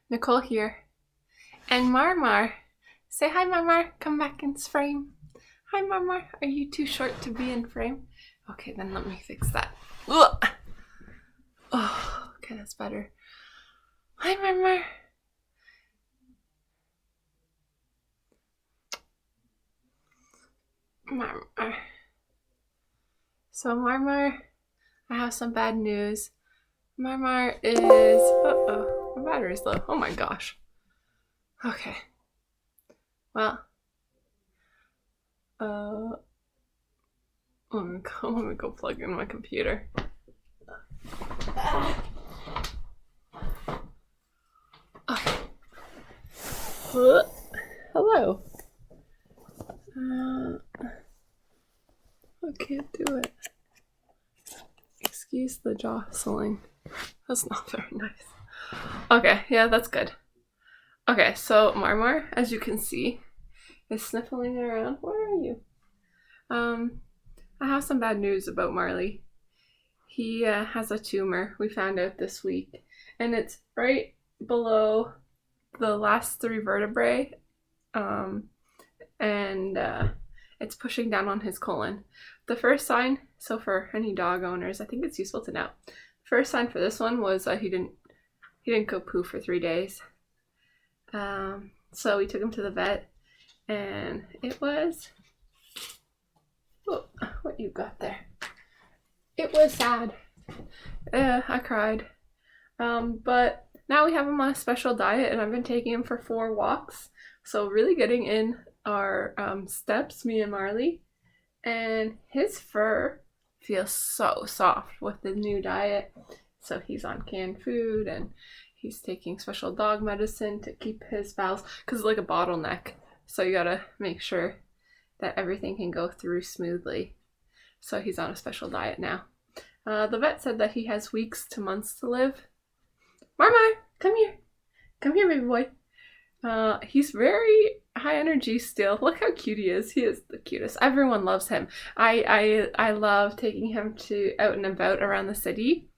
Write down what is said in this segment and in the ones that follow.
Nicole here. And Marmar. Say hi, Marmar. Come back in frame. Hi, Marmar. Are you too short to be in frame? Okay, then let me fix that. Ugh. Oh, okay, that's better. Hi, Marmar. Marmar. So, Marmar, I have some bad news. Marmar is... Uh-oh, my battery's low. Oh my gosh. Okay. Well, let me go plug in my computer. Okay. Hello. I can't do it. Excuse the jostling. That's not very nice. Okay, yeah, that's good. Okay, so Marmar, as you can see, is sniffling around. Where are you? I have some bad news about Marley. He has a tumor we found out this week, and it's right below the last 3 vertebrae, and it's pushing down on his colon. The first sign, so for any dog owners, I think it's useful to know. First sign for this one was he didn't go poo for 3 days. So we took him to the vet, and it was, what you got there? It was sad. I cried. But now we have him on a special diet, and I've been taking him for 4 walks. So really getting in our steps, me and Marley. And his fur feels so soft with the new diet. So he's on canned food, and he's taking special dog medicine to keep his bowels, because it's like a bottleneck. So you gotta make sure that everything can go through smoothly. So he's on a special diet now. The vet said that he has weeks to months to live. Marmar, come here. Come here, baby boy. He's very high energy still. Look how cute he is. He is the cutest. Everyone loves him. I love taking him to out and about around the city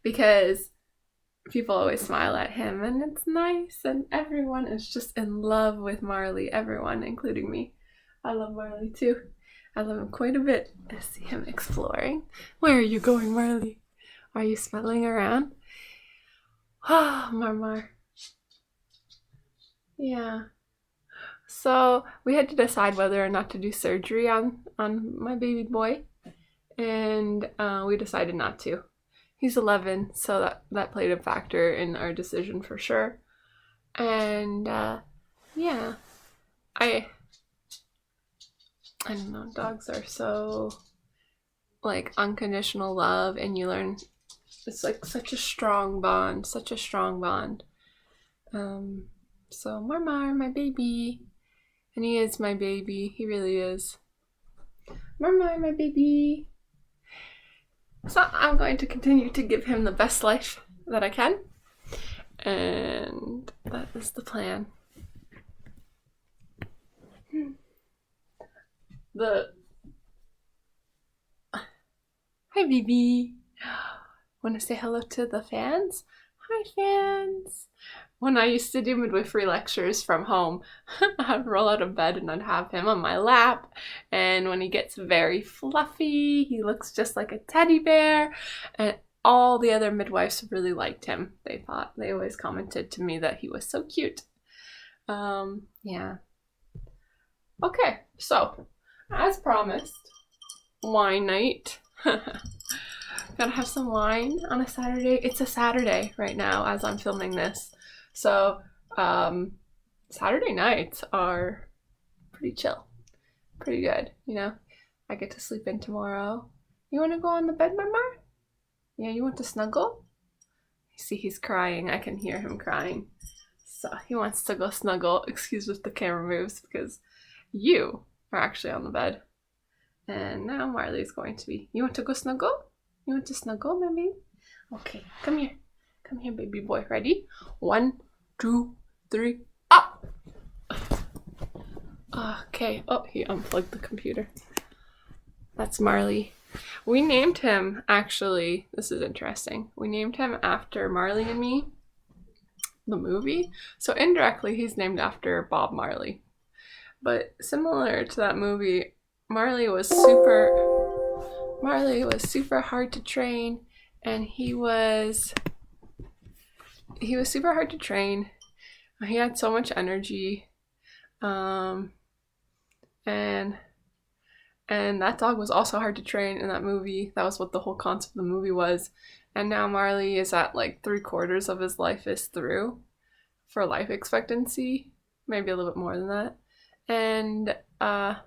because people always smile at him, and it's nice, and everyone is just in love with Marley. Everyone, including me. I love Marley too. I love him quite a bit. I see him exploring. Where are you going, Marley? Are you smelling around? Ah, Marmar. Yeah. So we had to decide whether or not to do surgery on my baby boy, and we decided not to. He's 11, so that played a factor in our decision for sure. And yeah, I don't know, dogs are so like unconditional love, and you learn it's like such a strong bond. So Marmar, my baby, and he is my baby, he really is. Marmar, my baby. So I'm going to continue to give him the best life that I can, and that is the plan. Hi, baby. Want to say hello to the fans? Hi, fans. When I used to do midwifery lectures from home, I'd roll out of bed and I'd have him on my lap. And when he gets very fluffy, he looks just like a teddy bear. And all the other midwives really liked him. They always commented to me that he was so cute. Yeah. Okay, so as promised, wine night. Gotta have some wine on a Saturday. It's a Saturday right now as I'm filming this. So, Saturday nights are pretty chill. Pretty good, you know? I get to sleep in tomorrow. You want to go on the bed, Marmar? Yeah, you want to snuggle? You see, he's crying. I can hear him crying. So, he wants to go snuggle. Excuse if the camera moves because you are actually on the bed. And now Marley's going to be. You want to go snuggle? You want to snuggle, my baby? Okay, come here. Come here, baby boy. Ready? 1, 2, 3, up! Okay. Oh, he unplugged the computer. That's Marley. We named him, actually, this is interesting. We named him after Marley and me the movie. So indirectly, he's named after Bob Marley. But similar to that movie, Marley was super hard to train, and he was super hard to train. He had so much energy, and that dog was also hard to train in that movie. That was what the whole concept of the movie was. And now Marley is at like 3/4 of his life is through for life expectancy, maybe a little bit more than that. And now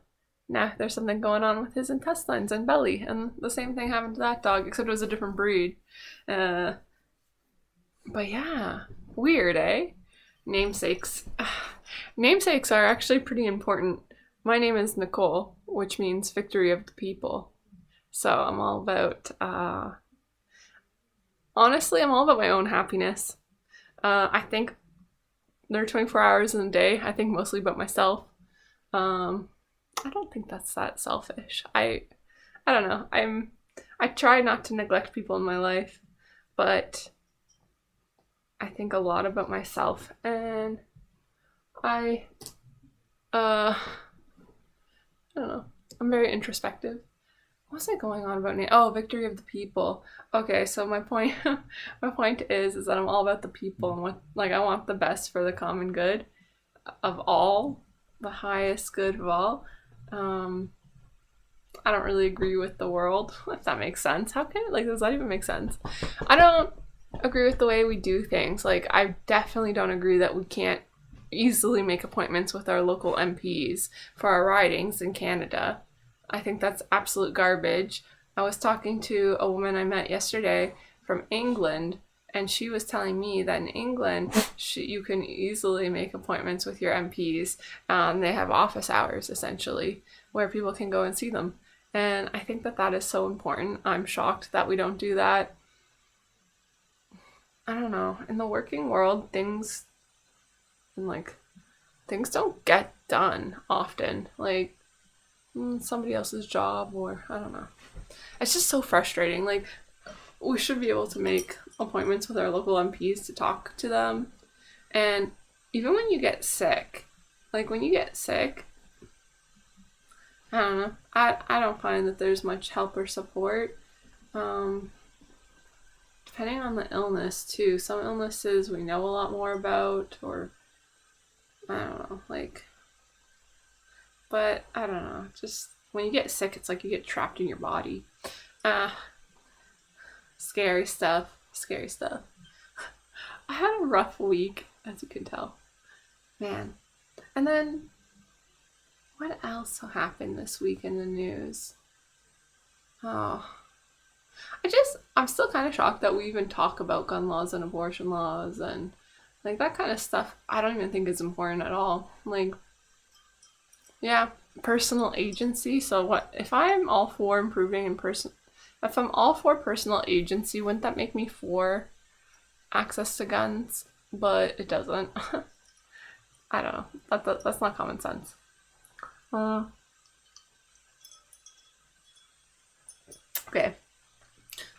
there's something going on with his intestines and belly, and the same thing happened to that dog, except it was a different breed. But yeah, weird, eh? Namesakes. Namesakes are actually pretty important. My name is Nicole, which means victory of the people. So I'm all about, honestly, I'm all about my own happiness. I think there are 24 hours in a day. I think mostly about myself. I don't think that's that selfish. I don't know. I try not to neglect people in my life, but I think a lot about myself, and I don't know. I'm very introspective. What was I going on about? Oh, victory of the people. Okay, so my point is that I'm all about the people, and what, like, I want the best for the common good of all, the highest good of all. I don't really agree with the world, if that makes sense. How can it, like, does that even make sense? I don't agree with the way we do things. Like, I definitely don't agree that we can't easily make appointments with our local MPs for our ridings in Canada. I think that's absolute garbage. I was talking to a woman I met yesterday from England, and she was telling me that in England, you can easily make appointments with your MPs. They have office hours, essentially, where people can go and see them. And I think that that is so important. I'm shocked that we don't do that. I don't know. In the working world, things don't get done often. Like, somebody else's job, or I don't know. It's just so frustrating. Like, we should be able to make appointments with our local MPs to talk to them. And even when you get sick, I don't know. I don't find that there's much help or support. Depending on the illness too. Some illnesses we know a lot more about, or I don't know, like, but I don't know. Just when you get sick, it's like you get trapped in your body. Scary stuff. Scary stuff. I had a rough week, as you can tell. Man. And then, what else happened this week in the news? Oh. I'm still kind of shocked that we even talk about gun laws and abortion laws and, like, that kind of stuff. I don't even think is important at all. Like, yeah, personal agency. So what, if I'm all for improving if I'm all for personal agency, wouldn't that make me for access to guns? But it doesn't. I don't know. That's not common sense. Okay.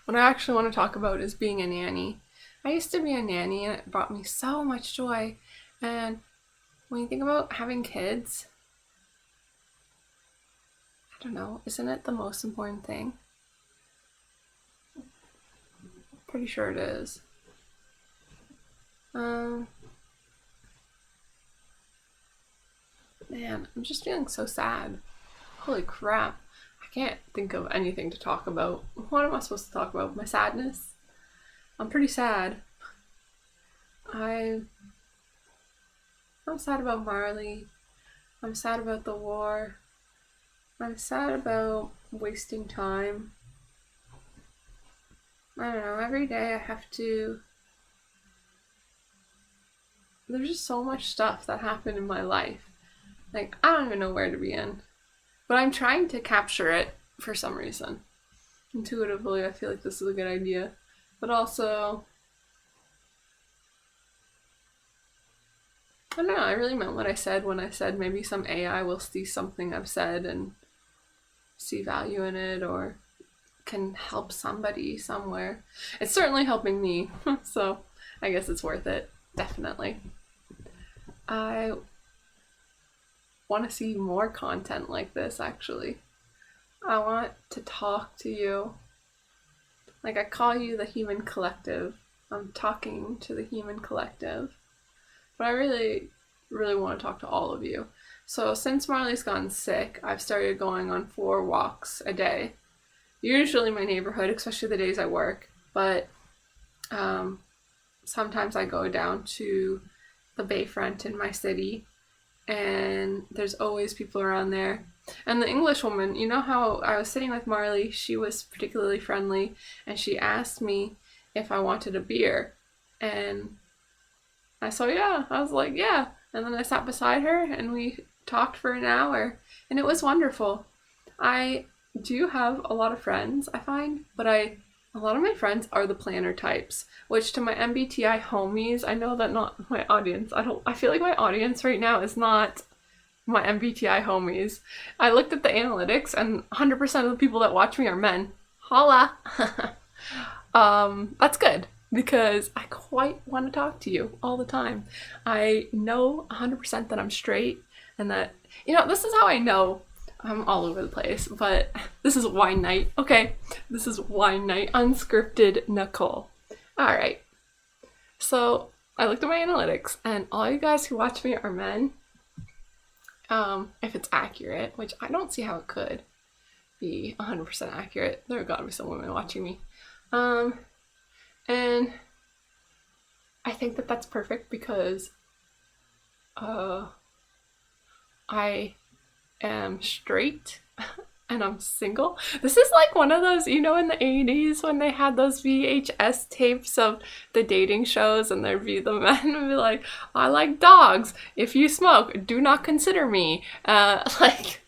What I actually want to talk about is being a nanny. I used to be a nanny, and it brought me so much joy. And when you think about having kids, I don't know, isn't it the most important thing? Pretty sure it is. Man, I'm just feeling so sad. Holy crap. I can't think of anything to talk about. What am I supposed to talk about? My sadness? I'm pretty sad. I'm sad about Marley. I'm sad about the war. I'm sad about wasting time. I don't know, every day I have to... There's just so much stuff that happened in my life. Like, I don't even know where to begin. But I'm trying to capture it for some reason. Intuitively, I feel like this is a good idea. But also, I don't know, I really meant what I said when I said maybe some AI will see something I've said and see value in it, or can help somebody somewhere. It's certainly helping me, so I guess it's worth it. definitely. I want to see more content like this, actually. I want to talk to you. Like, I call you the human collective. I'm talking to the human collective. But I really, really want to talk to all of you. So since Marley's gone sick, I've started going on 4 walks a day. Usually my neighborhood, especially the days I work. But sometimes I go down to the bayfront in my city, and there's always people around there. And the English woman, you know how I was sitting with Marley, she was particularly friendly, and she asked me if I wanted a beer. And I said, yeah. I was like, yeah. And then I sat beside her, and we talked for an hour, and it was wonderful. I do have a lot of friends, I find, but a lot of my friends are the planner types, which to my MBTI homies, I know that not my audience. I feel like my audience right now is not my MBTI homies. I looked at the analytics, and 100% of the people that watch me are men. Holla! That's good, because I quite want to talk to you all the time. I know 100% that I'm straight, and that, this is how I know. I'm all over the place, but this is wine night. Okay, this is wine night, unscripted Nicole. All right, so I looked at my analytics, and all you guys who watch me are men. If it's accurate, which I don't see how it could be 100% accurate. There gotta be some women watching me. And I think that that's perfect because I am straight and I'm single. This is like one of those, in the 80s when they had those VHS tapes of the dating shows, and there'd be the men and be like, I like dogs. If you smoke, do not consider me. Like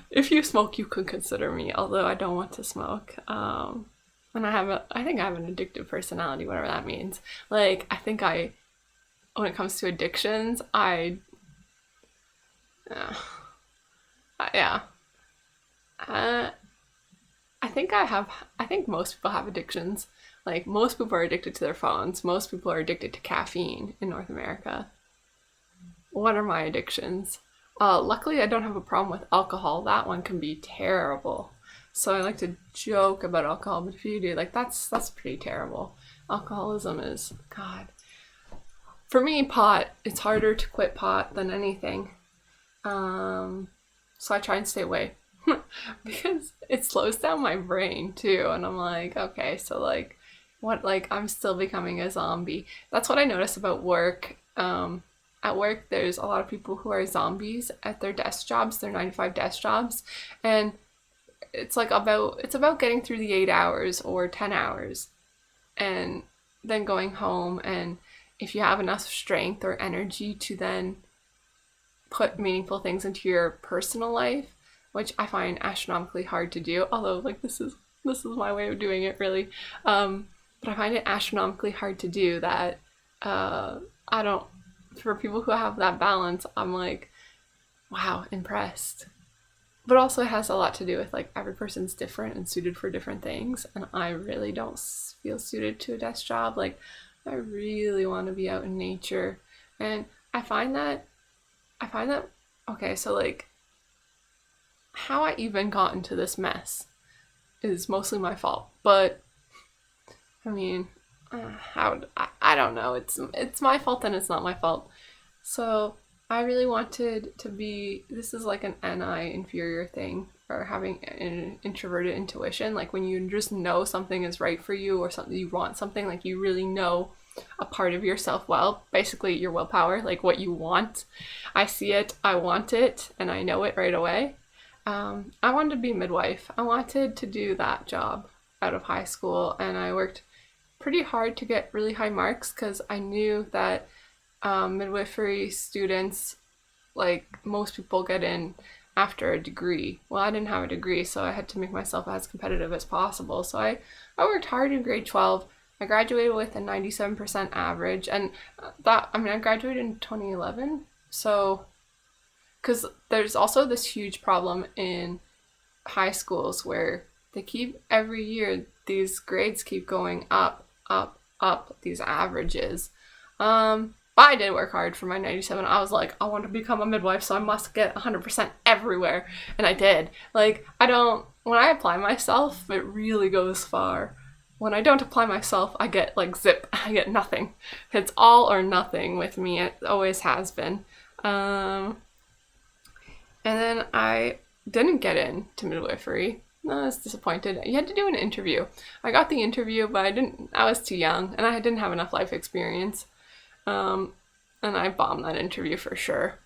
if you smoke, you could consider me, although I don't want to smoke. And I think I have an addictive personality, whatever that means. Like, I think when it comes to addictions, yeah. I think most people have addictions. Like, most people are addicted to their phones. Most people are addicted to caffeine in North America. What are my addictions? Luckily, I don't have a problem with alcohol. That one can be terrible. So I like to joke about alcohol, but if you do, like, that's pretty terrible. Alcoholism is, God. For me, pot, it's harder to quit pot than anything. So I try and stay away because it slows down my brain too. And I'm like, okay, so like, what, like, I'm still becoming a zombie. That's what I notice about work. At work, there's a lot of people who are zombies at their desk jobs, their 9-to-5 desk jobs. And it's about getting through the 8 hours or 10 hours and then going home. And if you have enough strength or energy to then put meaningful things into your personal life, which I find astronomically hard to do, although like this is my way of doing it, really. But I find it astronomically hard to do that. For people who have that balance, I'm like, wow, impressed. But also it has a lot to do with like every person's different and suited for different things, and I really don't feel suited to a desk job. Like, I really want to be out in nature, and I find that okay, so like how I even got into this mess is mostly my fault. But I mean, I don't know. It's my fault and it's not my fault. So I really wanted to be. This is like an NI inferior thing, or having an introverted intuition. Like when you just know something is right for you, or something you want, something like you really know a part of yourself well, basically your willpower, like what you want. I see it, I want it, and I know it right away. I wanted to be a midwife. I wanted to do that job out of high school, and I worked pretty hard to get really high marks because I knew that midwifery students, like most people, get in after a degree. Well, I didn't have a degree, so I had to make myself as competitive as possible. So I worked hard in grade 12. I graduated with a 97% average, and I graduated in 2011, so, because there's also this huge problem in high schools where every year, these grades keep going up, up, up these averages. But I did work hard for my 97. I was like, I want to become a midwife, so I must get 100% everywhere. And I did. Like, when I apply myself, it really goes far. When I don't apply myself, I get like zip. I get nothing. It's all or nothing with me. It always has been. And then I didn't get into midwifery. I was disappointed. You had to do an interview. I got the interview, but I was too young and I didn't have enough life experience. And I bombed that interview for sure.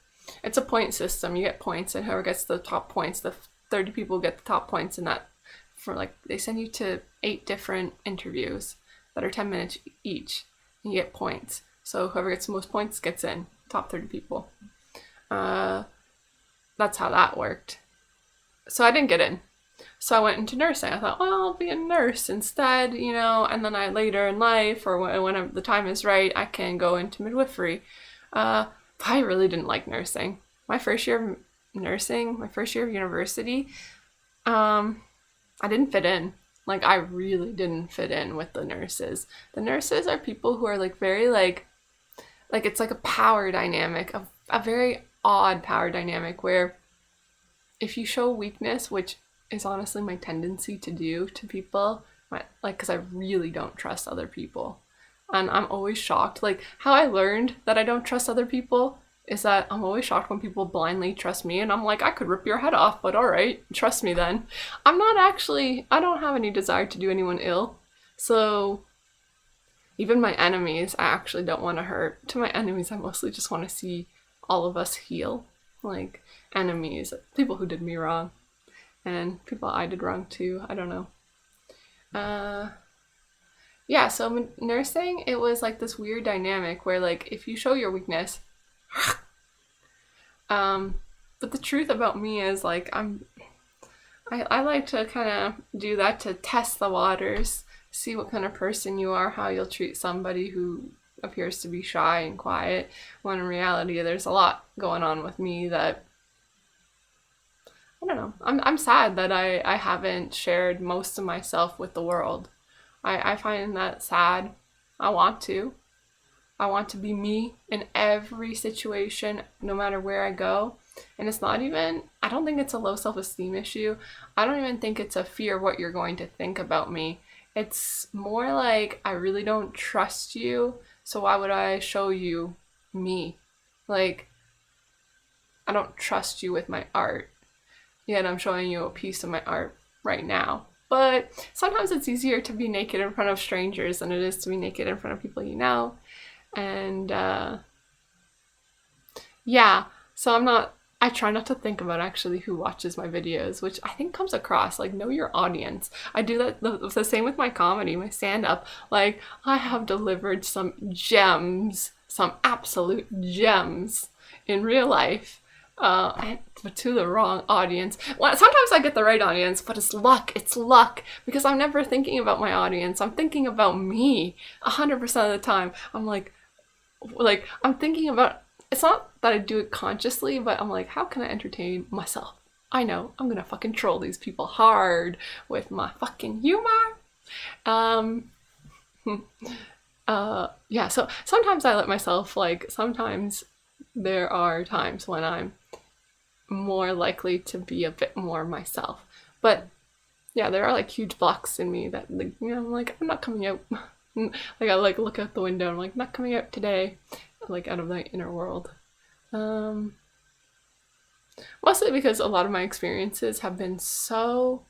It's a point system. You get points, and whoever gets the top points, the 30 people get the top points in that. They send you to 8 different interviews that are 10 minutes each, and you get points. So whoever gets the most points gets in. Top 30 people. That's how that worked. So I didn't get in. So I went into nursing. I thought, well, I'll be a nurse instead, and then later in life, or when the time is right, I can go into midwifery. But I really didn't like nursing. My first year of nursing, my first year of university, I didn't fit in. Like, I really didn't fit in with the nurses. The nurses are people who are very it's like a power dynamic, a very odd power dynamic where if you show weakness, which is honestly my tendency to do to people, because I really don't trust other people. And I'm always shocked. How I learned that I don't trust other people is that I'm always shocked when people blindly trust me, and I'm like, I could rip your head off, but all right, trust me then. I don't have any desire to do anyone ill. So even my enemies, I actually don't want to hurt. To my enemies, I mostly just want to see all of us heal. Enemies, people who did me wrong. And people I did wrong too. I don't know. So nursing, it was this weird dynamic where if you show your weakness, but the truth about me is I like to kind of do that to test the waters, see what kind of person you are, how you'll treat somebody who appears to be shy and quiet, when in reality there's a lot going on with me that I don't know. I'm sad that I haven't shared most of myself with the world. I find that sad. I want to be me in every situation, no matter where I go. And it's not even, I don't think it's a low self-esteem issue. I don't even think it's a fear of what you're going to think about me. It's more I really don't trust you, so why would I show you me? I don't trust you with my art. Yet I'm showing you a piece of my art right now. But sometimes it's easier to be naked in front of strangers than it is to be naked in front of people you know. And so I try not to think about actually who watches my videos, which I think comes across, know your audience. I do that the same with my comedy, my stand-up. I have delivered some gems, some absolute gems in real life. But to the wrong audience. Well, sometimes I get the right audience, but it's luck, because I'm never thinking about my audience. I'm thinking about me 100% of the time. I'm I'm thinking about, it's not that I do it consciously, but I'm how can I entertain myself? I know, I'm gonna fucking troll these people hard with my fucking humor. So sometimes I let myself, sometimes there are times when I'm more likely to be a bit more myself. But yeah, there are huge blocks in me that I'm I'm not coming out. I look out the window and I'm not coming out today, out of my inner world. Mostly because a lot of my experiences have been so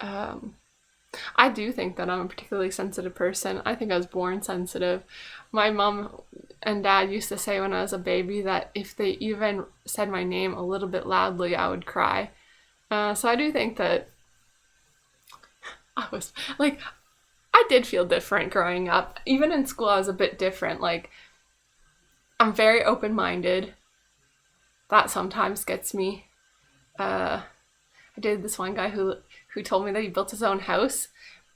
I do think that I'm a particularly sensitive person. I think I was born sensitive. My mom and dad used to say when I was a baby that if they even said my name a little bit loudly, I would cry. So I do think that I was I did feel different growing up. Even in school, I was a bit different. I'm very open-minded. That sometimes gets me. I dated this one guy who told me that he built his own house,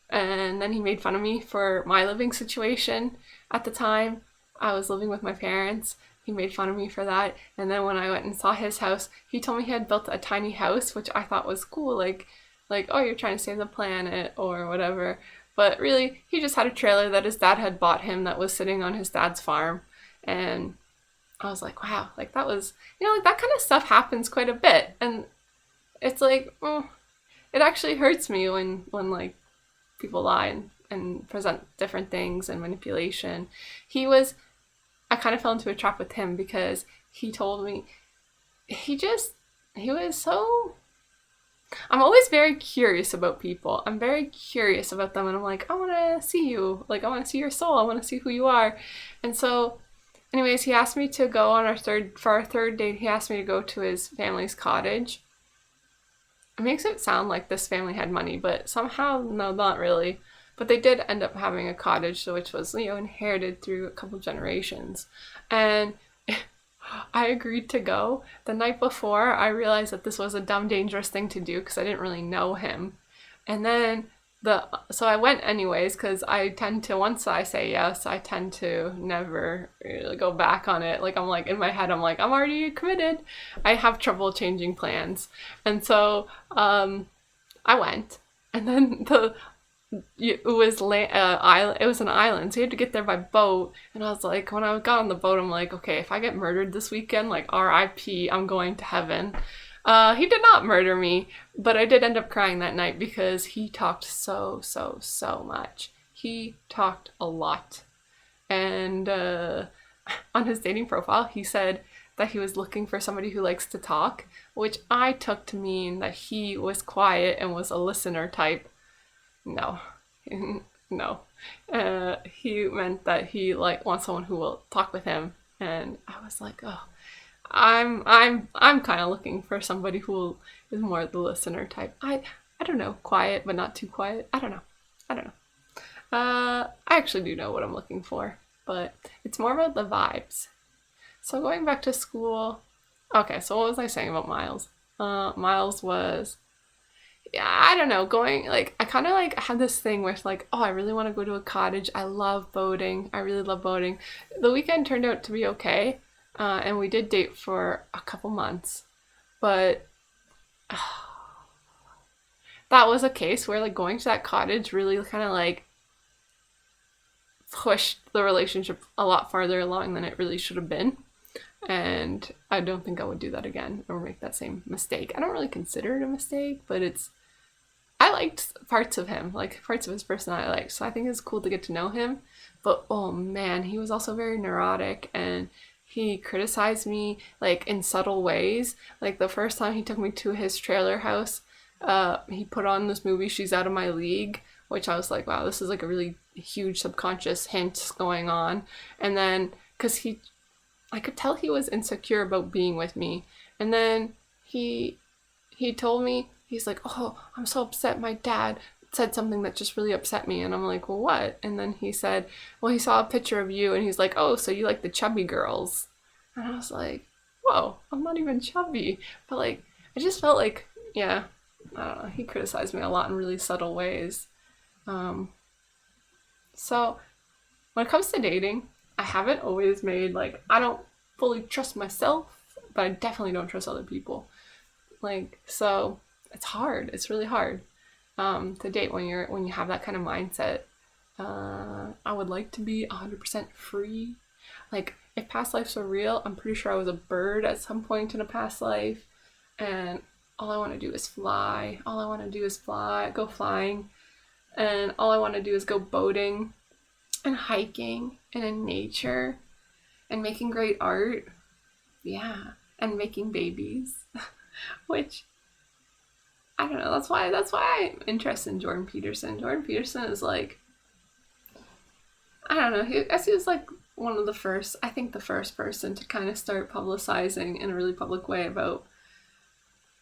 and then he made fun of me for my living situation at the time. I was living with my parents. He made fun of me for that. And then when I went and saw his house, he told me he had built a tiny house, which I thought was cool. Oh, you're trying to save the planet or whatever. But really, he just had a trailer that his dad had bought him that was sitting on his dad's farm. And I was like, wow, like that was, like that kind of stuff happens quite a bit. And it's like, it actually hurts me when like people lie and present different things and manipulation. I kind of fell into a trap with him because he told me, he was so, I'm always very curious about people. I'm very curious about them, and I'm like, I want to see you. Like, I want to see your soul. I want to see who you are. And so, anyways, he asked me to go on for our third date, he asked me to go to his family's cottage. It makes it sound like this family had money, but somehow, no, not really. But they did end up having a cottage, which was, inherited through a couple generations. And I agreed to go. The night before, I realized that this was a dumb, dangerous thing to do because I didn't really know him. And then so I went anyways because I tend to, once I say yes, I tend to never really go back on it. Like, I'm like, in my head, I'm like, I'm already committed. I have trouble changing plans. And so I went. And then it was an island, so you had to get there by boat. And I was like, when I got on the boat, I'm like, okay, if I get murdered this weekend, like R.I.P., I'm going to heaven. He did not murder me, but I did end up crying that night because he talked so much. He talked a lot. And on his dating profile, he said that he was looking for somebody who likes to talk, which I took to mean that he was quiet and was a listener type. No. He meant that he wants someone who will talk with him, and I was like, oh, I'm kind of looking for somebody who is more the listener type. I don't know, quiet but not too quiet. I don't know. I actually do know what I'm looking for, but it's more about the vibes. So going back to school, okay. So what was I saying about Miles? Miles was, yeah, I don't know, I kind of had this thing where it's like, oh, I really want to go to a cottage. I love boating. I really love boating. The weekend turned out to be okay, and we did date for a couple months, but that was a case where going to that cottage really kind of pushed the relationship a lot farther along than it really should have been. And I don't think I would do that again or make that same mistake. I don't really consider it a mistake, but I liked parts of him, parts of his personality I liked. So I think it's cool to get to know him. But oh man, he was also very neurotic, and he criticized me in subtle ways. The first time he took me to his trailer house, he put on this movie, She's Out of My League, which I was like, wow, this is a really huge subconscious hint going on. And then, because I could tell he was insecure about being with me. And then he told me, he's like, oh, I'm so upset. My dad said something that just really upset me. And I'm like, well, what? And then he said, well, he saw a picture of you and he's like, oh, so you like the chubby girls. And I was like, whoa, I'm not even chubby. But I just felt yeah, I don't know. He criticized me a lot in really subtle ways. So when it comes to dating, I haven't always made, I don't fully trust myself, but I definitely don't trust other people. So it's hard. It's really hard to date when you have that kind of mindset. I would like to be 100% free. If past lives were real, I'm pretty sure I was a bird at some point in a past life, and all I want to do is fly. All I want to do is go flying, and all I want to do is go boating and hiking and in nature and making great art. Yeah, and making babies, which I don't know. That's why I'm interested in Jordan Peterson. Jordan Peterson is I don't know. He was one of the first, I think the first person to kind of start publicizing in a really public way about,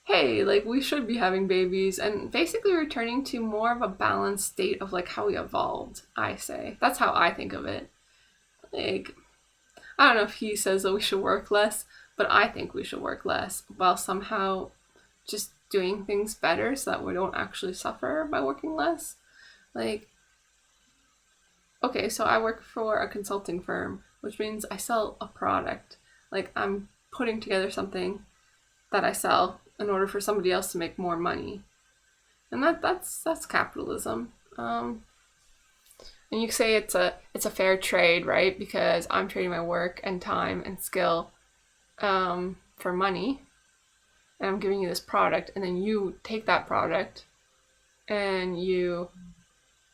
hey, we should be having babies, and basically returning to more of a balanced state of how we evolved, I say. That's how I think of it. I don't know if he says that we should work less, but I think we should work less while somehow just doing things better so that we don't actually suffer by working less. Okay, so I work for a consulting firm, which means I sell a product. I'm putting together something that I sell in order for somebody else to make more money. And that's capitalism. And you say it's a fair trade, right? Because I'm trading my work and time and skill for money, and I'm giving you this product, and then you take that product and you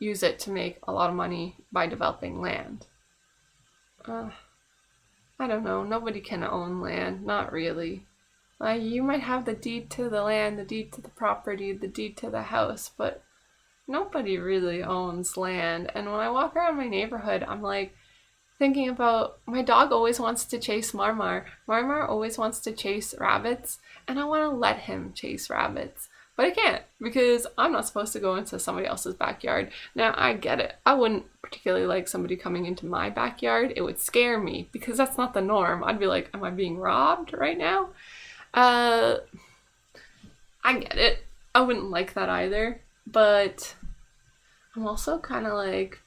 use it to make a lot of money by developing land. I don't know. Nobody can own land. Not really. You might have the deed to the land, the deed to the property, the deed to the house, but nobody really owns land. And when I walk around my neighborhood, I'm like thinking about my dog always wants to chase Marmar. Marmar always wants to chase rabbits, and I want to let him chase rabbits. But I can't because I'm not supposed to go into somebody else's backyard. Now, I get it. I wouldn't particularly like somebody coming into my backyard. It would scare me because that's not the norm. I'd be like, am I being robbed right now? I get it. I wouldn't like that either. But I'm also kind of like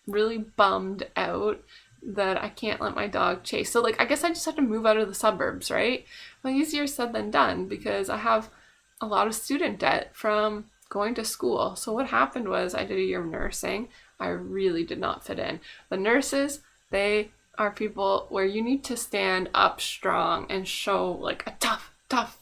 really bummed out that I can't let my dog chase. So like, I guess I just have to move out of the suburbs, right? Well, easier said than done because I have a lot of student debt from going to school. So what happened was I did a year of nursing. I really did not fit in. The nurses, they are people where you need to stand up strong and show like a tough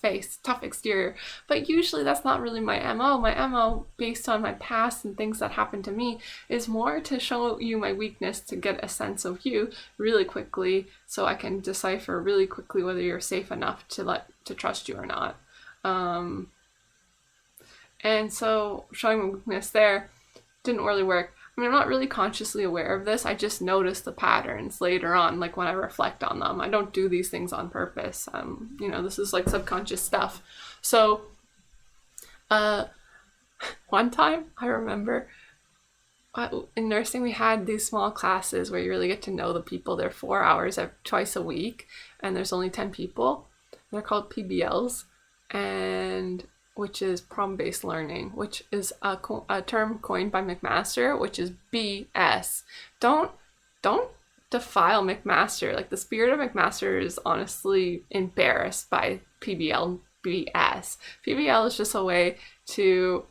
face, tough exterior. But usually that's not really my MO. My MO, based on my past and things that happened to me, is more to show you my weakness to get a sense of you really quickly so I can decipher really quickly whether you're safe enough to trust you or not. And so showing my weakness there didn't really work. I mean, I'm not really consciously aware of this. I just notice the patterns later on, like when I reflect on them. I don't do these things on purpose. This is like subconscious stuff. So, one time I remember in nursing, we had these small classes where you really get to know the people. They're 4 hours twice a week, and there's only 10 people. They're called PBLs, and which is problem-based learning, which is a term coined by McMaster, which is BS. Don't defile McMaster. Like, the spirit of McMaster is honestly embarrassed by PBL BS. PBL is just a way to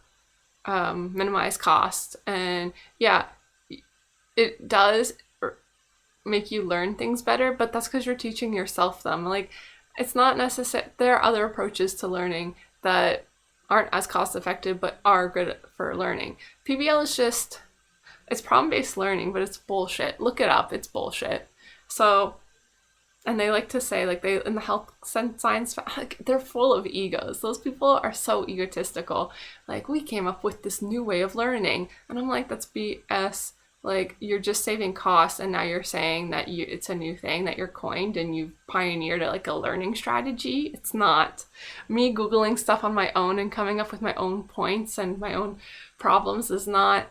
minimize costs, and yeah, it does make you learn things better, but that's because you're teaching yourself them. Like, it's not necessary. There are other approaches to learning that aren't as cost effective but are good for learning. PBL is just, it's problem-based learning, but it's bullshit. Look it up, it's bullshit. So, and they like to say, like, they in the health science, like, they're full of egos. Those people are so egotistical. Like, we came up with this new way of learning, and I'm like, that's BS. Like, you're just saving costs, and now you're saying that it's a new thing that you're coined and you've pioneered like a learning strategy. It's not. Me Googling stuff on my own and coming up with my own points and my own problems is not,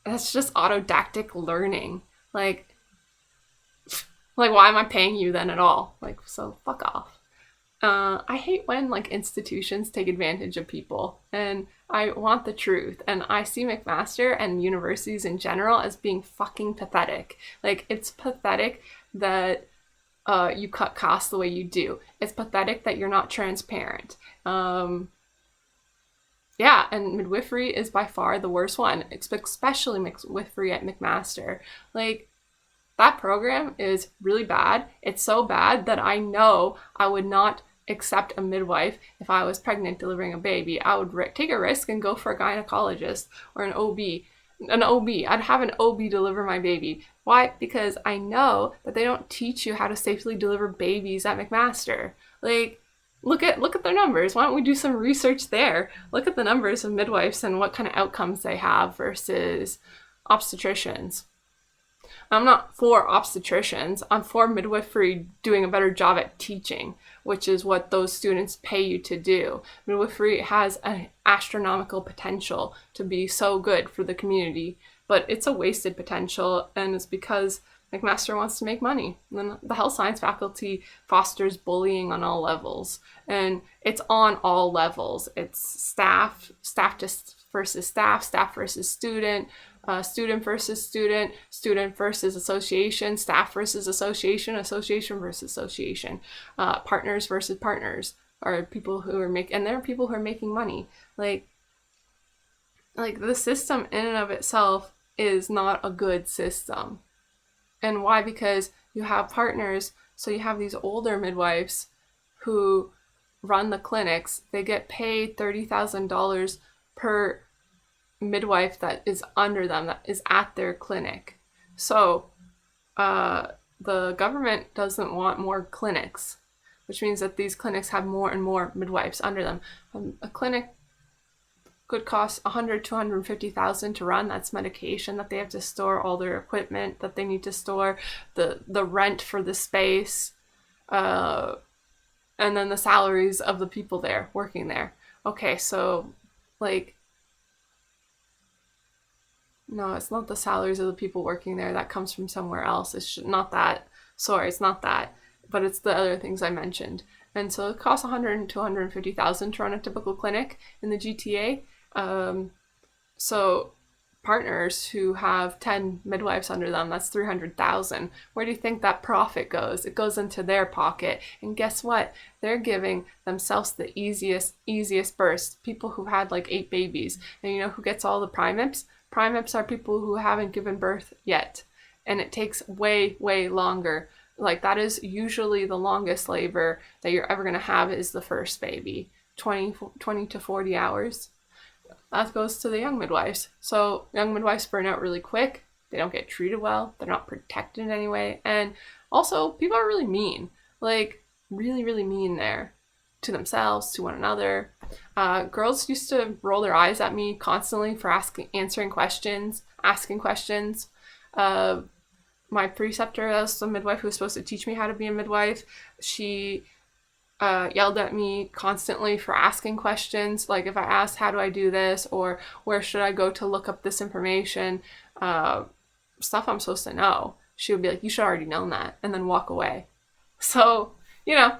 that's just autodidactic learning. Like, why am I paying you then at all? Like, so fuck off. I hate when like institutions take advantage of people, and I want the truth. And I see McMaster and universities in general as being fucking pathetic. Like, it's pathetic that you cut costs the way you do. It's pathetic that you're not transparent. Yeah, and midwifery is by far the worst one, especially midwifery at McMaster. Like, that program is really bad. It's so bad that I know I would not accept a midwife if I was pregnant delivering a baby. I would take a risk and go for a gynecologist or an OB. I'd have an OB deliver my baby. Why? Because I know that they don't teach you how to safely deliver babies at McMaster. Like, look at their numbers. Why don't we do some research there? Look at the numbers of midwives and what kind of outcomes they have versus obstetricians. I'm not for obstetricians. I'm for midwifery doing a better job at teaching, which is what those students pay you to do. Midwifery has an astronomical potential to be so good for the community, but it's a wasted potential, and it's because McMaster wants to make money. And the health science faculty fosters bullying on all levels, and it's on all levels. It's staff versus staff, staff versus student, student versus student, student versus association, staff versus association, association versus association, partners versus partners, or people who are and there are people who are making money. Like the system in and of itself is not a good system. And why? Because you have partners, so you have these older midwives who run the clinics. They get paid $30,000 per midwife that is under them, that is at their clinic. So the government doesn't want more clinics, which means that these clinics have more and more midwives under them. A clinic could cost $100,000 to $150,000 to run. That's medication that they have to store, all their equipment that they need to store, the rent for the space, and then the salaries of the people there working there. Okay, so like, no, it's not the salaries of the people working there. That comes from somewhere else. It's not that. Sorry, it's not that. But it's the other things I mentioned. And so it costs $100,000 to $150,000 to run a typical clinic in the GTA. So partners who have 10 midwives under them, that's $300,000. Where do you think that profit goes? It goes into their pocket. And guess what? They're giving themselves the easiest burst. People who had like 8 babies. And you know who gets all the primips? Primips are people who haven't given birth yet. And it takes way, way longer. Like, that is usually the longest labor that you're ever going to have is the first baby. 20 to 40 hours. That goes to the young midwives. So young midwives burn out really quick. They don't get treated well. They're not protected in any way. And also, people are really mean. Like, really, really mean there. To themselves, to one another. Girls used to roll their eyes at me constantly for asking questions. My preceptor, that was the midwife who was supposed to teach me how to be a midwife, she yelled at me constantly for asking questions. Like, if I asked, how do I do this? Or where should I go to look up this information? Stuff I'm supposed to know. She would be like, you should already known that, and then walk away. So, you know,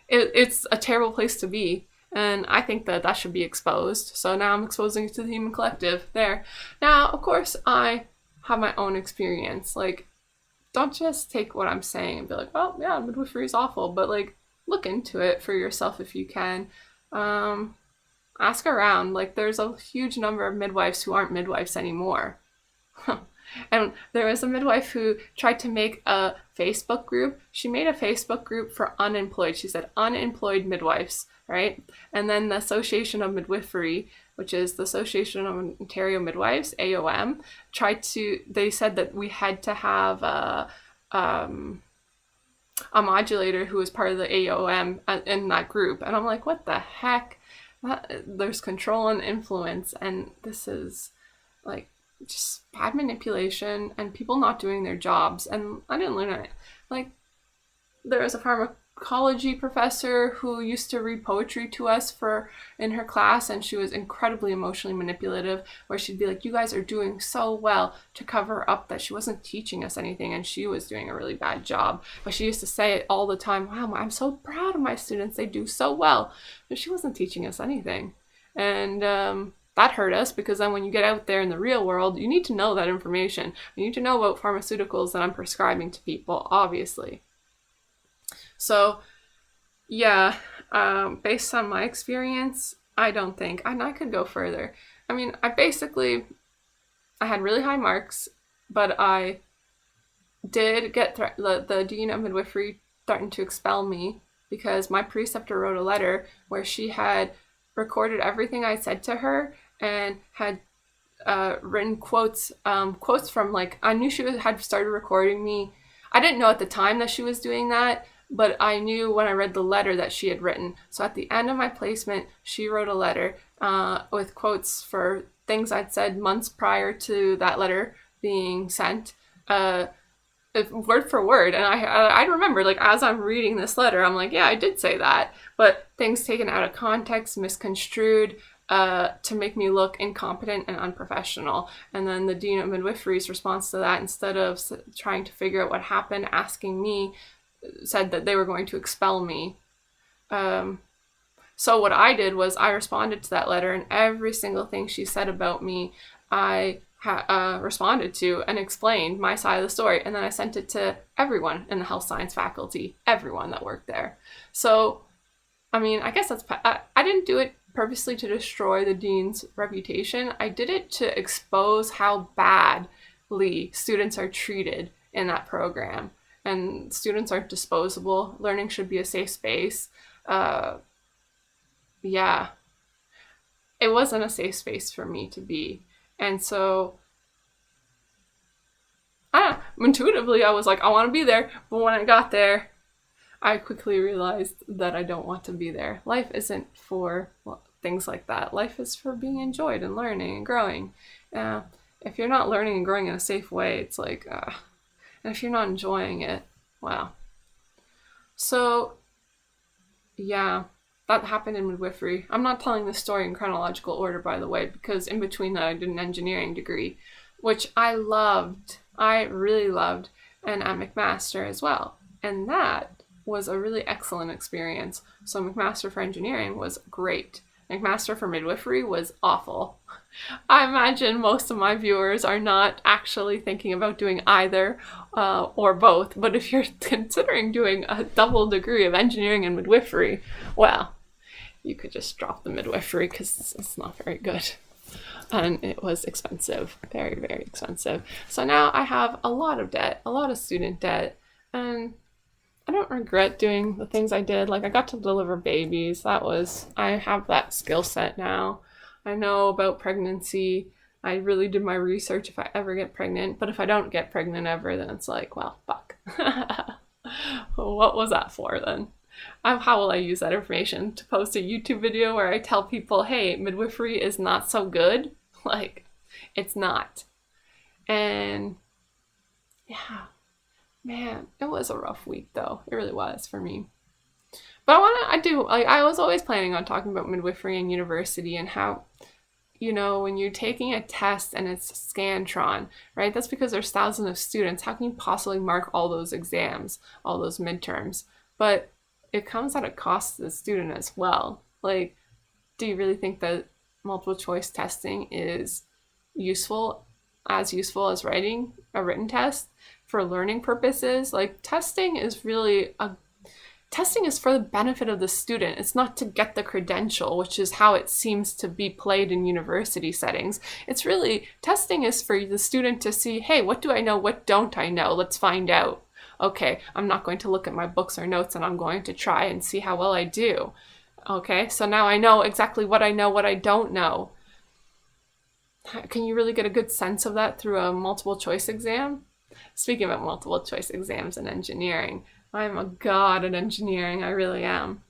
it's a terrible place to be. And I think that should be exposed. So now I'm exposing it to the human collective there. Now, of course, I have my own experience. Like, don't just take what I'm saying and be like, well, yeah, midwifery is awful. But, like, look into it for yourself if you can. Ask around. Like, there's a huge number of midwives who aren't midwives anymore. And there was a midwife who tried to make a Facebook group. She made a Facebook group for unemployed. She said unemployed midwives, right? And then the Association of Midwifery, which is the Association of Ontario Midwives, AOM, they said that we had to have a modulator who was part of the AOM in that group. And I'm like, what the heck? There's control and influence, and this is like just bad manipulation and people not doing their jobs. And I didn't learn it. Like, there was a pharmacology professor who used to read poetry to us in her class, and she was incredibly emotionally manipulative, where she'd be like, you guys are doing so well, to cover up that she wasn't teaching us anything and she was doing a really bad job. But she used to say it all the time, wow, I'm so proud of my students, they do so well. But she wasn't teaching us anything. And that hurt us, because then when you get out there in the real world, you need to know that information. You need to know about pharmaceuticals that I'm prescribing to people, obviously. So, yeah, based on my experience, I don't think, and I could go further. I mean, I had really high marks, but I did get the dean of midwifery threatened to expel me because my preceptor wrote a letter where she had recorded everything I said to her and had written quotes from, like, I knew she had started recording me. I didn't know at the time that she was doing that, but I knew when I read the letter that she had written. So at the end of my placement, she wrote a letter with quotes for things I'd said months prior to that letter being sent, word for word. And I remember, like, as I'm reading this letter, I'm like, yeah, I did say that. But things taken out of context, misconstrued, to make me look incompetent and unprofessional. And then the dean of midwifery's response to that, instead of trying to figure out what happened, asking me, said that they were going to expel me. So what I did was I responded to that letter, and every single thing she said about me, I responded to and explained my side of the story. And then I sent it to everyone in the health science faculty, everyone that worked there. So, I mean, I guess I didn't do it purposely to destroy the dean's reputation. I did it to expose how badly students are treated in that program. And students aren't disposable. Learning should be a safe space. Yeah, it wasn't a safe space for me to be. And so intuitively I was like, I want to be there. But when I got there, I quickly realized that I don't want to be there. Life isn't for things like that. Life is for being enjoyed and learning and growing. If you're not learning and growing in a safe way, it's like, and if you're not enjoying it, wow. So, yeah, that happened in midwifery. I'm not telling this story in chronological order, by the way, because in between that I did an engineering degree, which I loved. I really loved, and at McMaster as well. And that was a really excellent experience. So McMaster for engineering was great. McMaster for midwifery was awful. I imagine most of my viewers are not actually thinking about doing either or both, but if you're considering doing a double degree of engineering and midwifery, well, you could just drop the midwifery because it's not very good. And it was expensive, very, very expensive. So now I have a lot of debt, a lot of student debt, and I don't regret doing the things I did. Like, I got to deliver babies. I have that skill set now. I know about pregnancy. I really did my research if I ever get pregnant. But if I don't get pregnant ever, then it's like, well, fuck. What was that for then? How will I use that information? To post a YouTube video where I tell people, hey, midwifery is not so good? Like, it's not. And yeah. Man, it was a rough week though. It really was for me. But I was always planning on talking about midwifery and university and how, when you're taking a test and it's Scantron, right? That's because there's thousands of students. How can you possibly mark all those exams, all those midterms? But it comes at a cost to the student as well. Like, do you really think that multiple choice testing is useful as writing a written test? For learning purposes, like testing is for the benefit of the student. It's not to get the credential, which is how it seems to be played in university settings. Testing is for the student to see, hey, what do I know? What don't I know? Let's find out. Okay, I'm not going to look at my books or notes and I'm going to try and see how well I do. Okay, so now I know exactly what I know, what I don't know. Can you really get a good sense of that through a multiple choice exam? Speaking about multiple choice exams in engineering, I'm a god at engineering, I really am,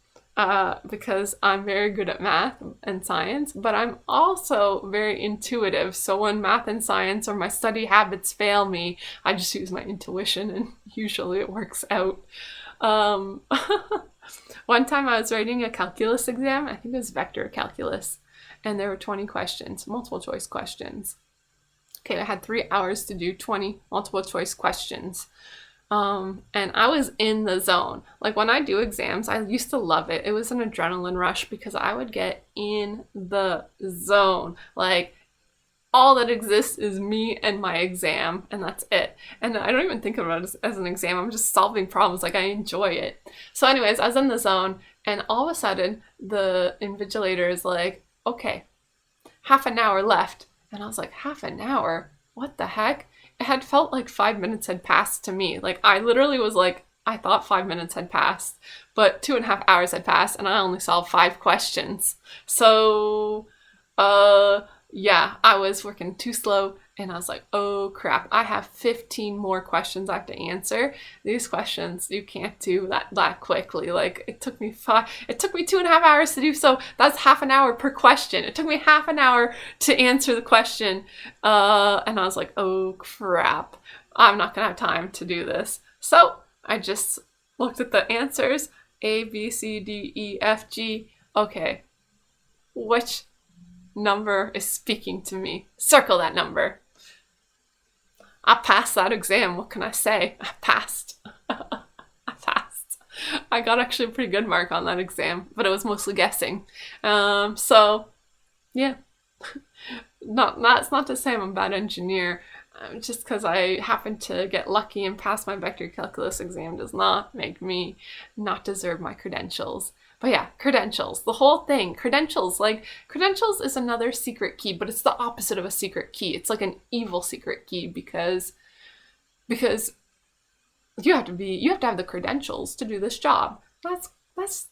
because I'm very good at math and science, but I'm also very intuitive. So when math and science or my study habits fail me, I just use my intuition and usually it works out. One time I was writing a calculus exam, I think it was vector calculus, and there were 20 questions, multiple choice questions. Okay, I had 3 hours to do 20 multiple choice questions. And I was in the zone. Like, when I do exams, I used to love it. It was an adrenaline rush because I would get in the zone. Like, all that exists is me and my exam, and that's it. And I don't even think about it as an exam. I'm just solving problems. Like, I enjoy it. So anyways, I was in the zone, and all of a sudden, the invigilator is like, okay, half an hour left. And I was like, half an hour? What the heck? It had felt like 5 minutes had passed to me. Like, I literally was like, I thought 5 minutes had passed, but 2.5 hours had passed and I only solved 5 questions. So, yeah, I was working too slow and I was like, oh crap, I have 15 more questions I have to answer. These questions you can't do that quickly. Like, it took me 2.5 hours to do, so that's half an hour per question. It took me half an hour to answer the question. And I was like, oh crap, I'm not gonna have time to do this. So I just looked at the answers, A, B, C, D, E, F, G. Okay, which number is speaking to me? Circle that number. I passed that exam. What can I say? I passed. I passed. I got actually a pretty good mark on that exam, but it was mostly guessing. So yeah, that's not to say I'm a bad engineer. Just because I happened to get lucky and pass my vector calculus exam does not make me not deserve my credentials. But yeah, credentials, the whole thing. Credentials, like, credentials is another secret key, but it's the opposite of a secret key. It's like an evil secret key because you have to have the credentials to do this job. That's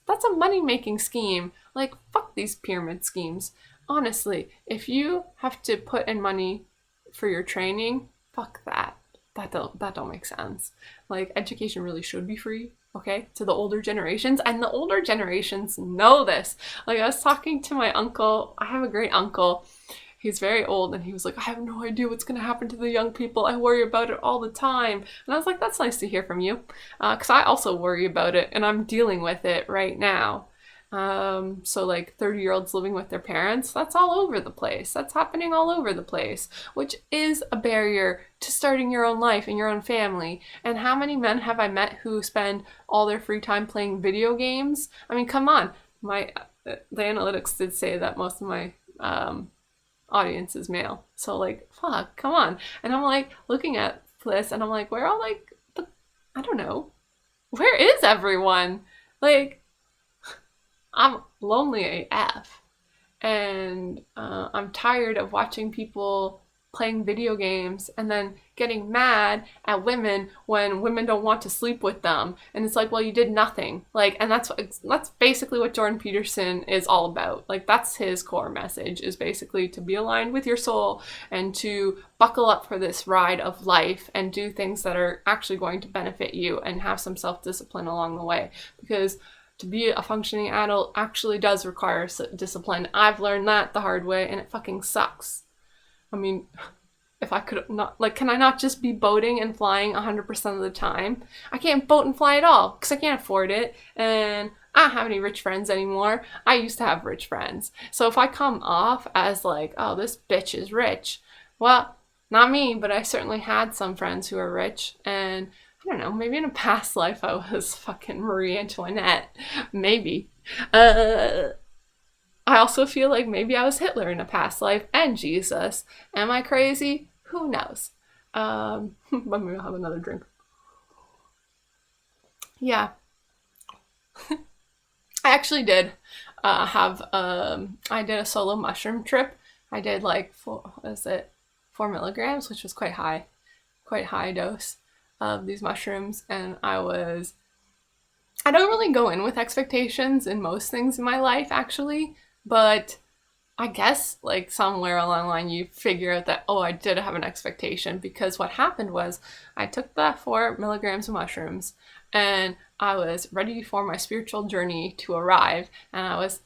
a money-making scheme. Like, fuck these pyramid schemes. Honestly, if you have to put in money for your training, fuck that. That don't make sense. Like, education really should be free, okay, to the older generations, and the older generations know this. Like, I was talking to my uncle. I have a great uncle. He's very old, and he was like, I have no idea what's going to happen to the young people. I worry about it all the time. And I was like, that's nice to hear from you, because I also worry about it, and I'm dealing with it right now. So like 30-year-olds living with their parents, that's all over the place. That's happening all over the place, which is a barrier to starting your own life and your own family. And how many men have I met who spend all their free time playing video games? I mean, come on. The analytics did say that most of my audience is male. So like, fuck, come on. And I'm like looking at this and I'm like, where are like I don't know. Where is everyone? Like, I'm lonely AF, and I'm tired of watching people playing video games and then getting mad at women when women don't want to sleep with them. And it's like, well, you did nothing. Like, and that's basically what Jordan Peterson is all about. Like, that's his core message, is basically to be aligned with your soul and to buckle up for this ride of life and do things that are actually going to benefit you and have some self-discipline along the way. Because to be a functioning adult actually does require discipline. I've learned that the hard way, and it fucking sucks. I mean, if I could not, like, can I not just be boating and flying 100% of the time? I can't boat and fly at all because I can't afford it, and I don't have any rich friends anymore. I used to have rich friends. So if I come off as like, oh, this bitch is rich, well, not me, but I certainly had some friends who are rich, and I don't know, maybe in a past life I was fucking Marie Antoinette. Maybe. I also feel like maybe I was Hitler in a past life, and Jesus. Am I crazy? Who knows? But maybe I'll have another drink. Yeah. I actually did I did a solo mushroom trip. I did like 4 milligrams, which was quite high dose of these mushrooms, and I don't really go in with expectations in most things in my life, actually, but I guess like somewhere along the line you figure out that, oh, I did have an expectation, because what happened was I took the 4 milligrams of mushrooms and I was ready for my spiritual journey to arrive, and I was,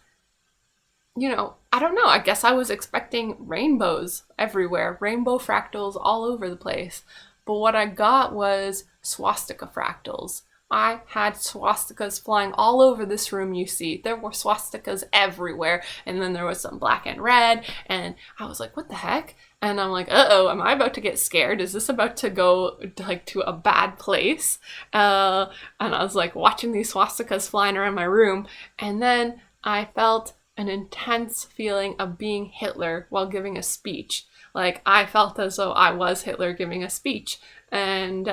I don't know, I guess I was expecting rainbows everywhere, rainbow fractals all over the place. But what I got was swastika fractals. I had swastikas flying all over this room you see. There were swastikas everywhere. And then there was some black and red. And I was like, what the heck? And I'm like, uh-oh, am I about to get scared? Is this about to go like to a bad place? And I was like watching these swastikas flying around my room. And then I felt an intense feeling of being Hitler while giving a speech. Like, I felt as though I was Hitler giving a speech, and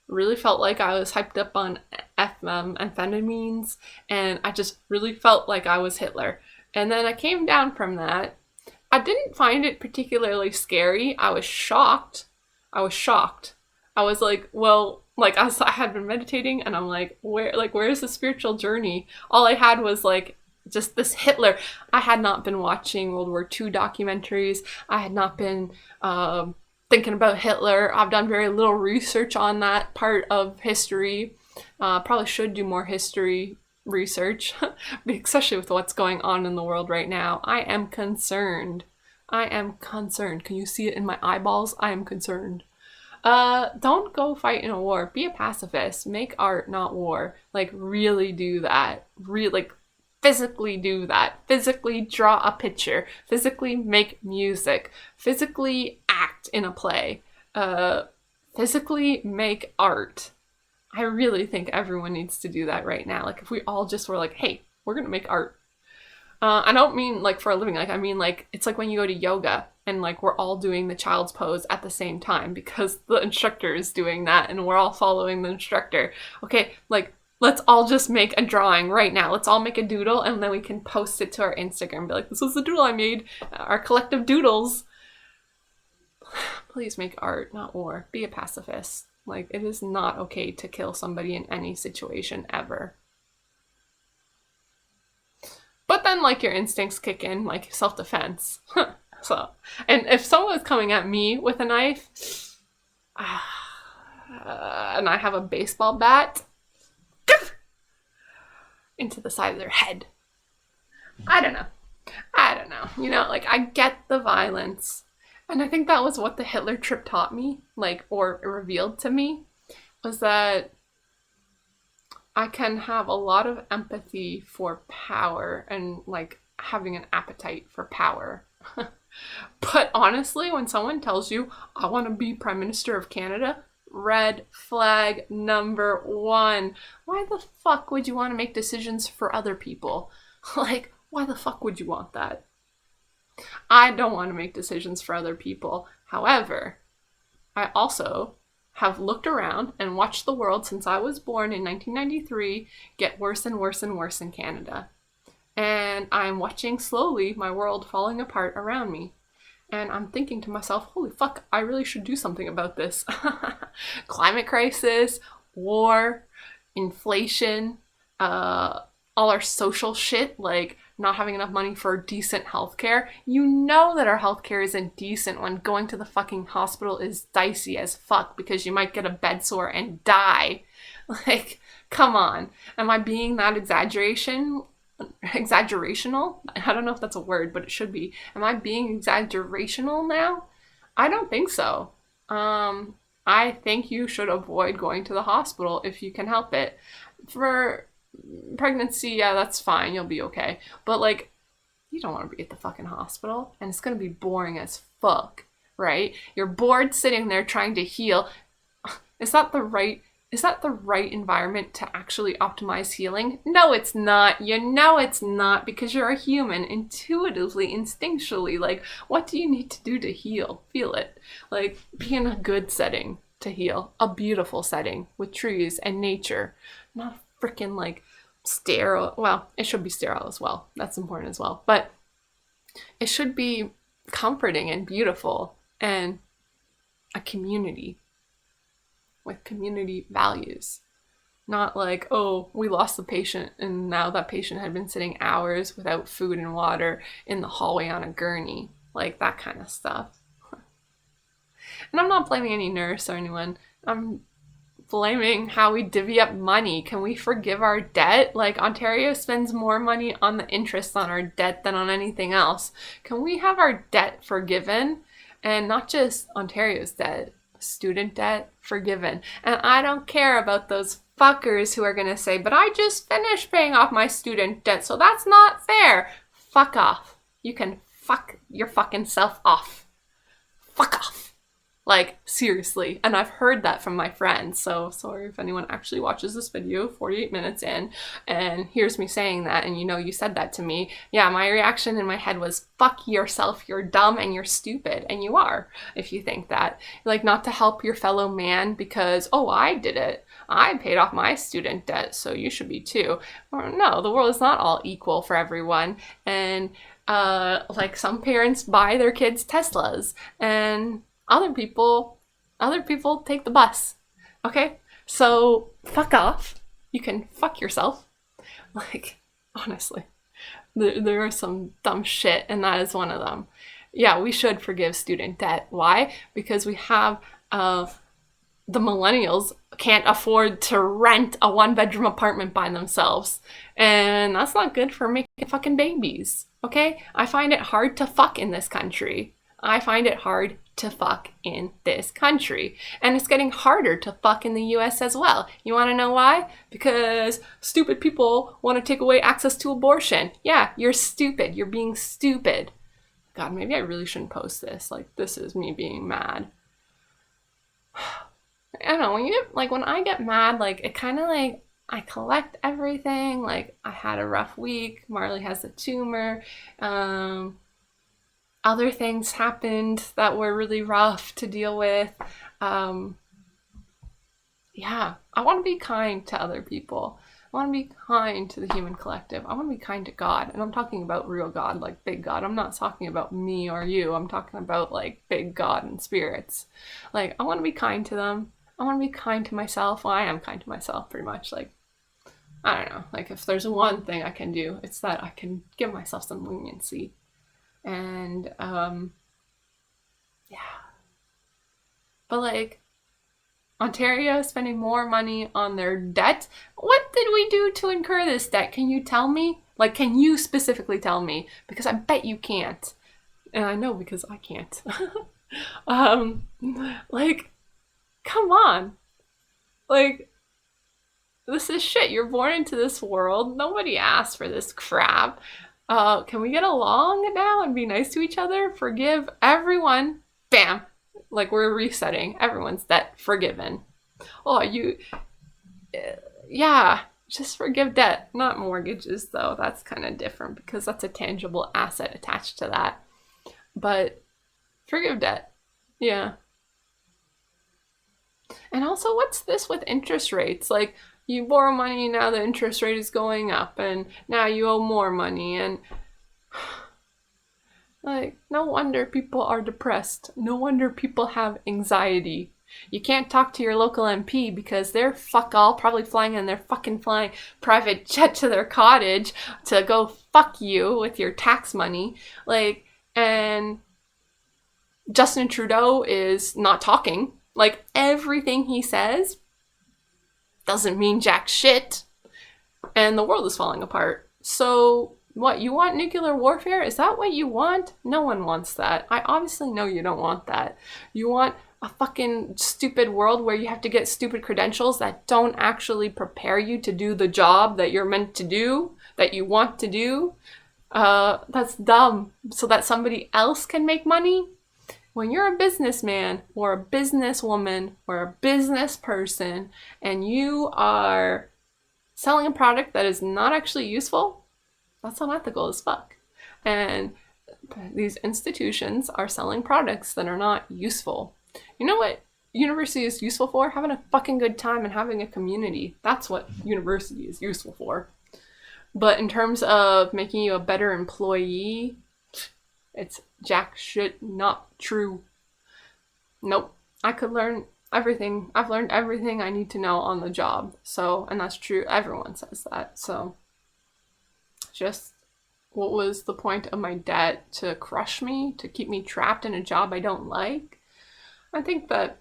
really felt like I was hyped up on amphetamines, and I just really felt like I was Hitler. And then I came down from that. I didn't find it particularly scary. I was shocked. I was like, well, like I had been meditating, and I'm like, where's the spiritual journey? All I had was like just this Hitler. I had not been watching World War II documentaries. I had not been thinking about Hitler. I've done very little research on that part of history. Probably should do more history research, especially with what's going on in the world right now. I am concerned. Can you see it in my eyeballs? I am concerned. Don't go fight in a war. Be a pacifist. Make art, not war. Like, really do that. Physically do that. Physically draw a picture. Physically make music. Physically act in a play. Physically make art. I really think everyone needs to do that right now. Like, if we all just were like, hey, we're gonna make art. I don't mean like for a living. Like, I mean like, it's like when you go to yoga and like we're all doing the child's pose at the same time because the instructor is doing that and we're all following the instructor. Okay, like, Let's all just make a drawing right now. Let's all make a doodle and then we can post it to our Instagram and be like, this was the doodle I made. Our collective doodles. Please make art, not war. Be a pacifist. Like, it is not okay to kill somebody in any situation ever. But then, like, your instincts kick in, like self-defense. So, and if someone was coming at me with a knife, and I have a baseball bat, into the side of their head. I don't know. You know, like, I get the violence. And I think that was what the Hitler trip taught me, like, or revealed to me, was that I can have a lot of empathy for power and, like, having an appetite for power. But honestly, when someone tells you, I want to be Prime Minister of Canada, red flag number one. Why the fuck would you want to make decisions for other people? Like, why the fuck would you want that? I don't want to make decisions for other people. However, I also have looked around and watched the world since I was born in 1993 get worse and worse and worse in Canada. And I'm watching slowly my world falling apart around me. And I'm thinking to myself, holy fuck, I really should do something about this. Climate crisis, war, inflation, all our social shit, like not having enough money for decent healthcare. You know that our healthcare isn't decent when going to the fucking hospital is dicey as fuck because you might get a bed sore and die. Like, come on. Am I being that exaggerational? I don't know if that's a word, but it should be. Am I being exaggerational now? I don't think so. I think you should avoid going to the hospital if you can help it. For pregnancy, yeah, that's fine. You'll be okay. But, like, you don't want to be at the fucking hospital, and it's going to be boring as fuck, right? You're bored sitting there trying to heal. Is that the right environment to actually optimize healing? No, it's not. You know it's not, because you're a human, intuitively, instinctually. Like, what do you need to do to heal? Feel it. Like, be in a good setting to heal. A beautiful setting with trees and nature. Not freaking, like, sterile. Well, it should be sterile as well. That's important as well. But it should be comforting and beautiful and a community with community values. Not like, oh, we lost the patient and now that patient had been sitting hours without food and water in the hallway on a gurney. Like, that kind of stuff. And I'm not blaming any nurse or anyone. I'm blaming how we divvy up money. Can we forgive our debt? Like, Ontario spends more money on the interest on our debt than on anything else. Can we have our debt forgiven? And not just Ontario's debt, student debt forgiven. And I don't care about those fuckers who are going to say, but I just finished paying off my student debt, so that's not fair. Fuck off. You can fuck your fucking self off. Fuck off. Like, seriously. And I've heard that from my friends. So sorry if anyone actually watches this video 48 minutes in and hears me saying that and you know you said that to me. Yeah, my reaction in my head was, fuck yourself, you're dumb and you're stupid. And you are, if you think that. Like, not to help your fellow man because, oh, I did it. I paid off my student debt, so you should be too. Or, no, the world is not all equal for everyone. And like, some parents buy their kids Teslas and other people take the bus. Okay? So fuck off. You can fuck yourself. Like, honestly. There are some dumb shit, and that is one of them. Yeah, we should forgive student debt. Why? Because we have the millennials can't afford to rent a 1-bedroom apartment by themselves. And that's not good for making fucking babies. Okay? I find it hard to fuck in this country. I find it hard to fuck in this country. And it's getting harder to fuck in the US as well. You want to know why? Because stupid people want to take away access to abortion. Yeah, you're stupid. You're being stupid. God, maybe I really shouldn't post this. Like, this is me being mad. I don't know, when I get mad, like, it kind of, like, I collect everything. Like, I had a rough week. Marley has a tumor. Other things happened that were really rough to deal with. Yeah, I want to be kind to other people. I want to be kind to the human collective. I want to be kind to God. And I'm talking about real God, like big God. I'm not talking about me or you. I'm talking about like big God and spirits. Like, I want to be kind to them. I want to be kind to myself. Well, I am kind to myself pretty much. Like, I don't know. Like, if there's one thing I can do, it's that I can give myself some leniency. And, yeah. But like, Ontario spending more money on their debt. What did we do to incur this debt? Can you tell me? Like, can you specifically tell me? Because I bet you can't. And I know because I can't. Like, come on. Like, this is shit. You're born into this world. Nobody asked for this crap. Can we get along now and be nice to each other? Forgive everyone. Bam. Like, we're resetting. Everyone's debt forgiven. Oh, yeah, just forgive debt. Not mortgages, though. That's kind of different because that's a tangible asset attached to that. But forgive debt. Yeah. And also, what's this with interest rates? Like, you borrow money, now the interest rate is going up, and now you owe more money, and like, no wonder people are depressed. No wonder people have anxiety. You can't talk to your local MP because they're fuck all, probably flying in their fucking flying private jet to their cottage to go fuck you with your tax money. Like, and Justin Trudeau is not talking. Like, everything he says doesn't mean jack shit. And the world is falling apart. So, what, you want nuclear warfare? Is that what you want? No one wants that. I obviously know you don't want that. You want a fucking stupid world where you have to get stupid credentials that don't actually prepare you to do the job that you're meant to do, that you want to do. That's dumb. So that somebody else can make money? When you're a businessman or a businesswoman or a business person and you are selling a product that is not actually useful, that's unethical as fuck. And these institutions are selling products that are not useful. You know what university is useful for? Having a fucking good time and having a community. That's what university is useful for. But in terms of making you a better employee, it's jack shit not true. Nope. I could learn everything. I've learned everything I need to know on the job. So, and that's true. Everyone says that. So, just what was the point of my debt? To crush me? To keep me trapped in a job I don't like? I think that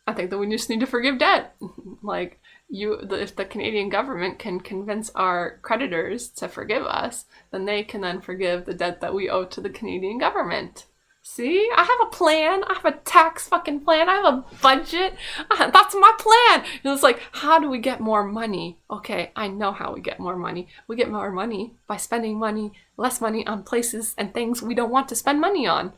we just need to forgive debt. Like, if the Canadian government can convince our creditors to forgive us, then they can then forgive the debt that we owe to the Canadian government. See, I have a plan. I have a tax fucking plan. I have a budget. That's my plan. And it's like, how do we get more money? Okay, I know how we get more money. We get more money by spending less money on places and things we don't want to spend money on.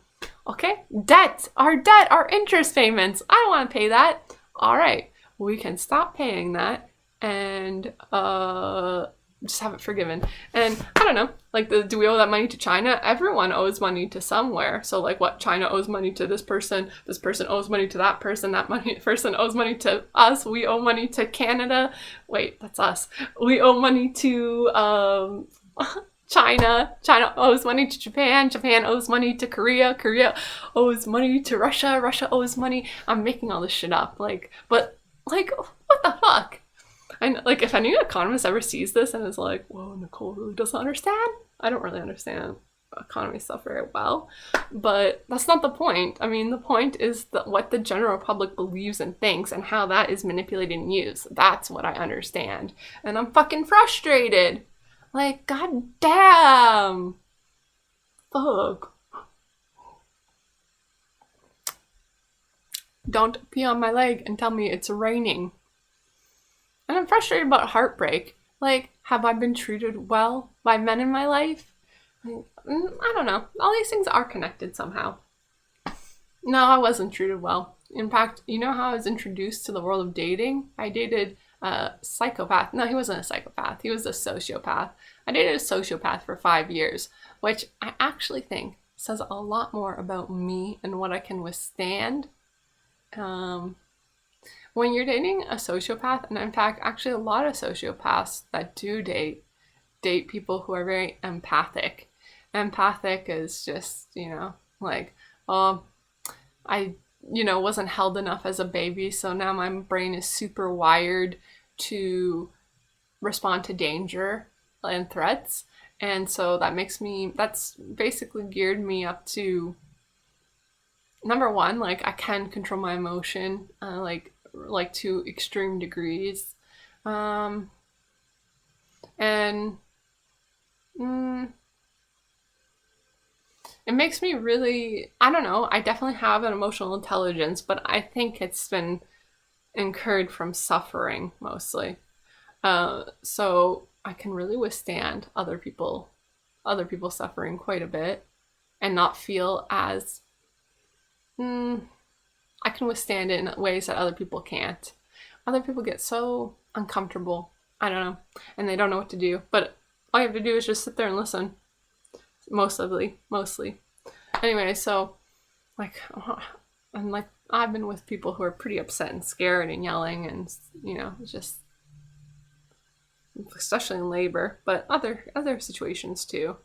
Okay, debt, our interest payments. I don't want to pay that. All right, we can stop paying that and just have it forgiven. And I don't know, like, do we owe that money to China? Everyone owes money to somewhere. So like, what, China owes money to this person owes money to that person person owes money to us, we owe money to Canada. Wait, that's us. We owe money to China owes money to Japan owes money to Korea owes money to Russia owes money. I'm making all this shit up, like, but like, what the fuck? And like, if any economist ever sees this and is like, whoa, Nicole really doesn't understand. I don't really understand economy stuff very well, but that's not the point. I mean, the point is what the general public believes and thinks and how that is manipulated and used. That's what I understand. And I'm fucking frustrated. Like, god damn. Fuck. Don't pee on my leg and tell me it's raining. And I'm frustrated about heartbreak. Like, have I been treated well by men in my life? I don't know. All these things are connected somehow. No, I wasn't treated well. In fact, you know how I was introduced to the world of dating? I dated a psychopath. No, he wasn't a psychopath. He was a sociopath. I dated a sociopath for 5 years, which I actually think says a lot more about me and what I can withstand when you're dating a sociopath, and in fact, actually a lot of sociopaths that do date people who are very empathic. Empathic is just, like, oh, I, wasn't held enough as a baby, so now my brain is super wired to respond to danger and threats. And so that's basically geared me up to, number one, like I can control my emotion, like to extreme degrees. And it makes me really, I don't know, I definitely have an emotional intelligence, but I think it's been incurred from suffering mostly. So I can really withstand other people suffering quite a bit and not feel as, I can withstand it in ways that other people can't. Other people get so uncomfortable, I don't know, and they don't know what to do, but all you have to do is just sit there and listen. Mostly. Anyway, so, like, and like, I've been with people who are pretty upset and scared and yelling and, just, especially in labor, but other situations too.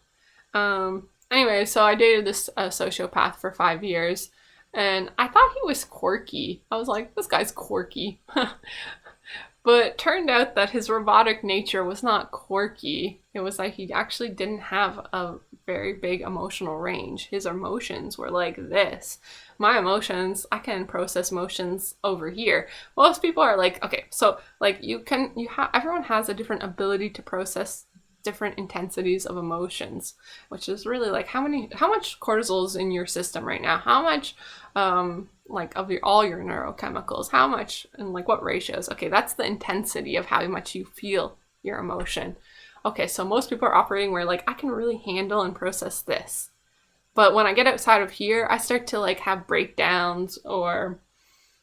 Anyway, so I dated this sociopath for 5 years, and I thought he was quirky. I was like, this guy's quirky. But it turned out that his robotic nature was not quirky. It was like he actually didn't have a very big emotional range. His emotions were like this. My emotions, I can process emotions over here. Most people are like, okay, so like everyone has a different ability to process different intensities of emotions, which is really like how much cortisol is in your system right now? How much like of all your neurochemicals, how much and like what ratios? Okay, that's the intensity of how much you feel your emotion. Okay, so most people are operating where like I can really handle and process this. But when I get outside of here, I start to like have breakdowns or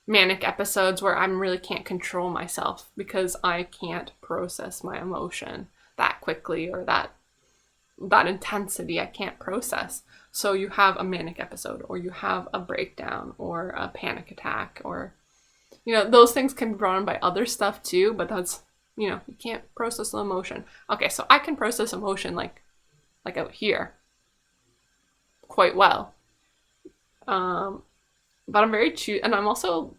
manic episodes where I really can't control myself because I can't process my emotion that quickly, or that intensity I can't process. So you have a manic episode, or you have a breakdown, or a panic attack, or those things can be brought on by other stuff too, but that's you can't process the emotion. Okay, so I can process emotion like out here quite well. But I'm very and I'm also,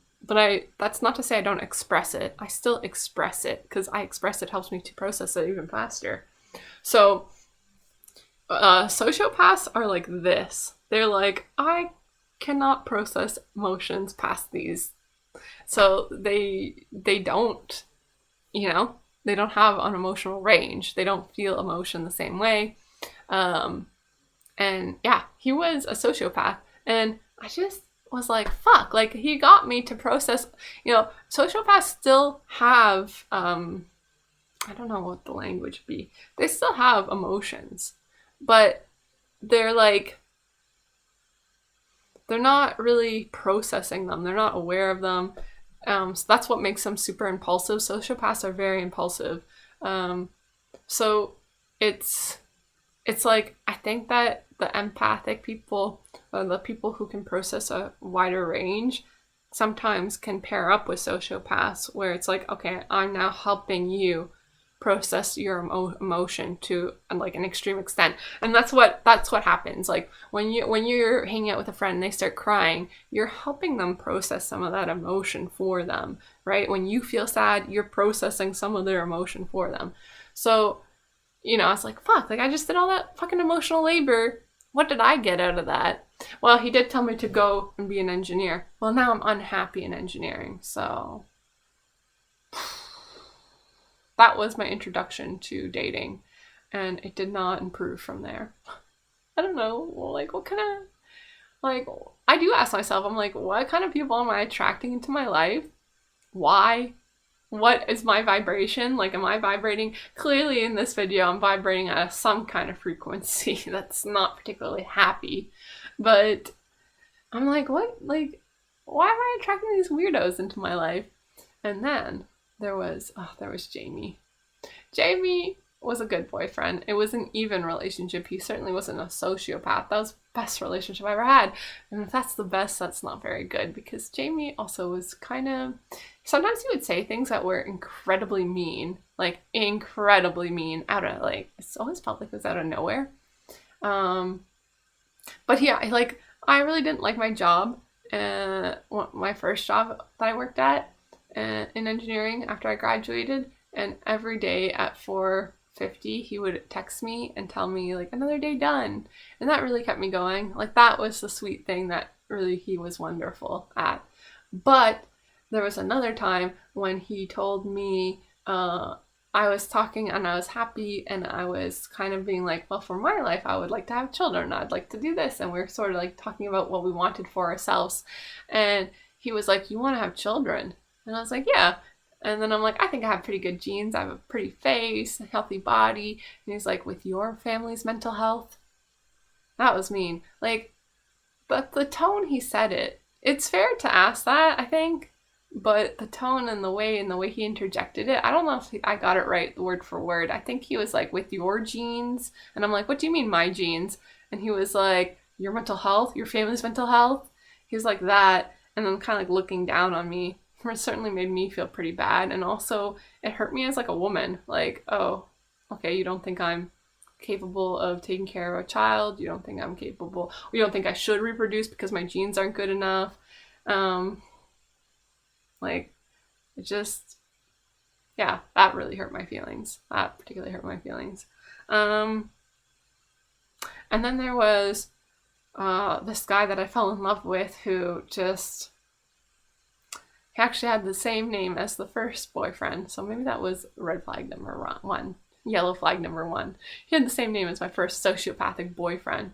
that's not to say I don't express it. I still express it, because I express it helps me to process it even faster. So sociopaths are like this. They're like, I cannot process emotions past these. So they don't, they don't have an emotional range. They don't feel emotion the same way. And yeah, he was a sociopath, and I just was like, fuck, like he got me to process, sociopaths still have, I don't know what the language would be. They still have emotions, but they're not really processing them. They're not aware of them. So that's what makes them super impulsive. Sociopaths are very impulsive. So it's like, I think that the empathic people, or the people who can process a wider range, sometimes can pair up with sociopaths, where it's like, okay, I'm now helping you process your emotion to like an extreme extent. And that's what happens. Like when you're hanging out with a friend and they start crying, you're helping them process some of that emotion for them, right? When you feel sad, you're processing some of their emotion for them. So I was like, fuck, like I just did all that fucking emotional labor. What did I get out of that? Well, he did tell me to go and be an engineer. Well, now I'm unhappy in engineering. So that was my introduction to dating, and it did not improve from there. I don't know, like what kind of, like, I do ask myself, I'm like, what kind of people am I attracting into my life? Why? What is my vibration? Like, am I vibrating? Clearly in this video, I'm vibrating at some kind of frequency that's not particularly happy. But I'm like, what? Like, why am I attracting these weirdos into my life? And then there was Jamie. Jamie was a good boyfriend. It was an even relationship. He certainly wasn't a sociopath. That was the best relationship I ever had. And if that's the best, that's not very good, because Jamie also was kind of, sometimes he would say things that were incredibly mean, like incredibly mean, out of like, it's always felt like it was out of nowhere. But yeah, like I really didn't like my job. My first job that I worked at in engineering after I graduated, and every day at 4:50 he would text me and tell me like another day done, and that really kept me going. Like that was the sweet thing that really he was wonderful at. But there was another time when he told me I was talking and I was happy and I was kind of being like, well, for my life, I would like to have children. I'd like to do this. And we are sort of like talking about what we wanted for ourselves. And he was like, you want to have children? And I was like, yeah. And then I'm like, I think I have pretty good genes. I have a pretty face, a healthy body. And he's like, with your family's mental health? That was mean. Like, but the tone he said it, it's fair to ask that, I think. But the tone and the way he interjected it, I don't know if I got it right word for word. I think he was like, with your genes. And I'm like, what do you mean my genes? And he was like, your mental health, your family's mental health. He was like that. And then kind of like looking down on me. It certainly made me feel pretty bad. And also it hurt me as like a woman. Like, oh, okay, you don't think I'm capable of taking care of a child. You don't think I'm capable. Or you don't think I should reproduce because my genes aren't good enough. Like, it just, yeah, that really hurt my feelings. That particularly hurt my feelings. And then there was this guy that I fell in love with who just, he actually had the same name as the first boyfriend. So maybe that was red flag number one, yellow flag number one. He had the same name as my first sociopathic boyfriend.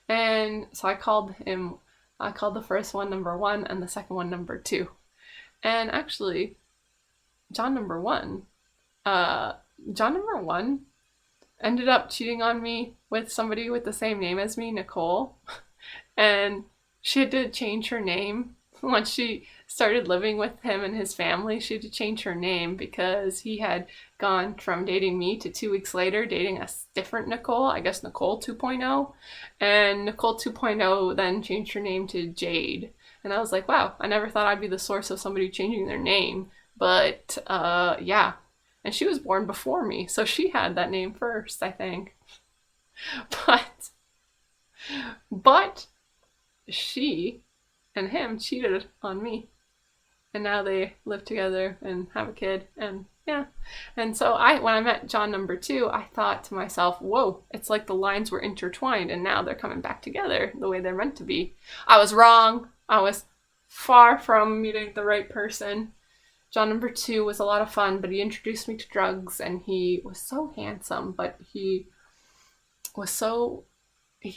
And so I called the first one number one and the second one number two. And actually, John number one ended up cheating on me with somebody with the same name as me, Nicole. And she had to change her name. Once she started living with him and his family, she had to change her name because he had gone from dating me to 2 weeks later dating a different Nicole, I guess Nicole 2.0. And Nicole 2.0 then changed her name to Jade. And I was like, wow, I never thought I'd be the source of somebody changing their name. But yeah. And she was born before me, so she had that name first, I think. But she and him cheated on me. And now they live together and have a kid, and yeah. And so when I met John number two, I thought to myself, whoa, it's like the lines were intertwined and now they're coming back together the way they're meant to be. I was wrong. I was far from meeting the right person. John number two was a lot of fun, but he introduced me to drugs, and he was so handsome, but he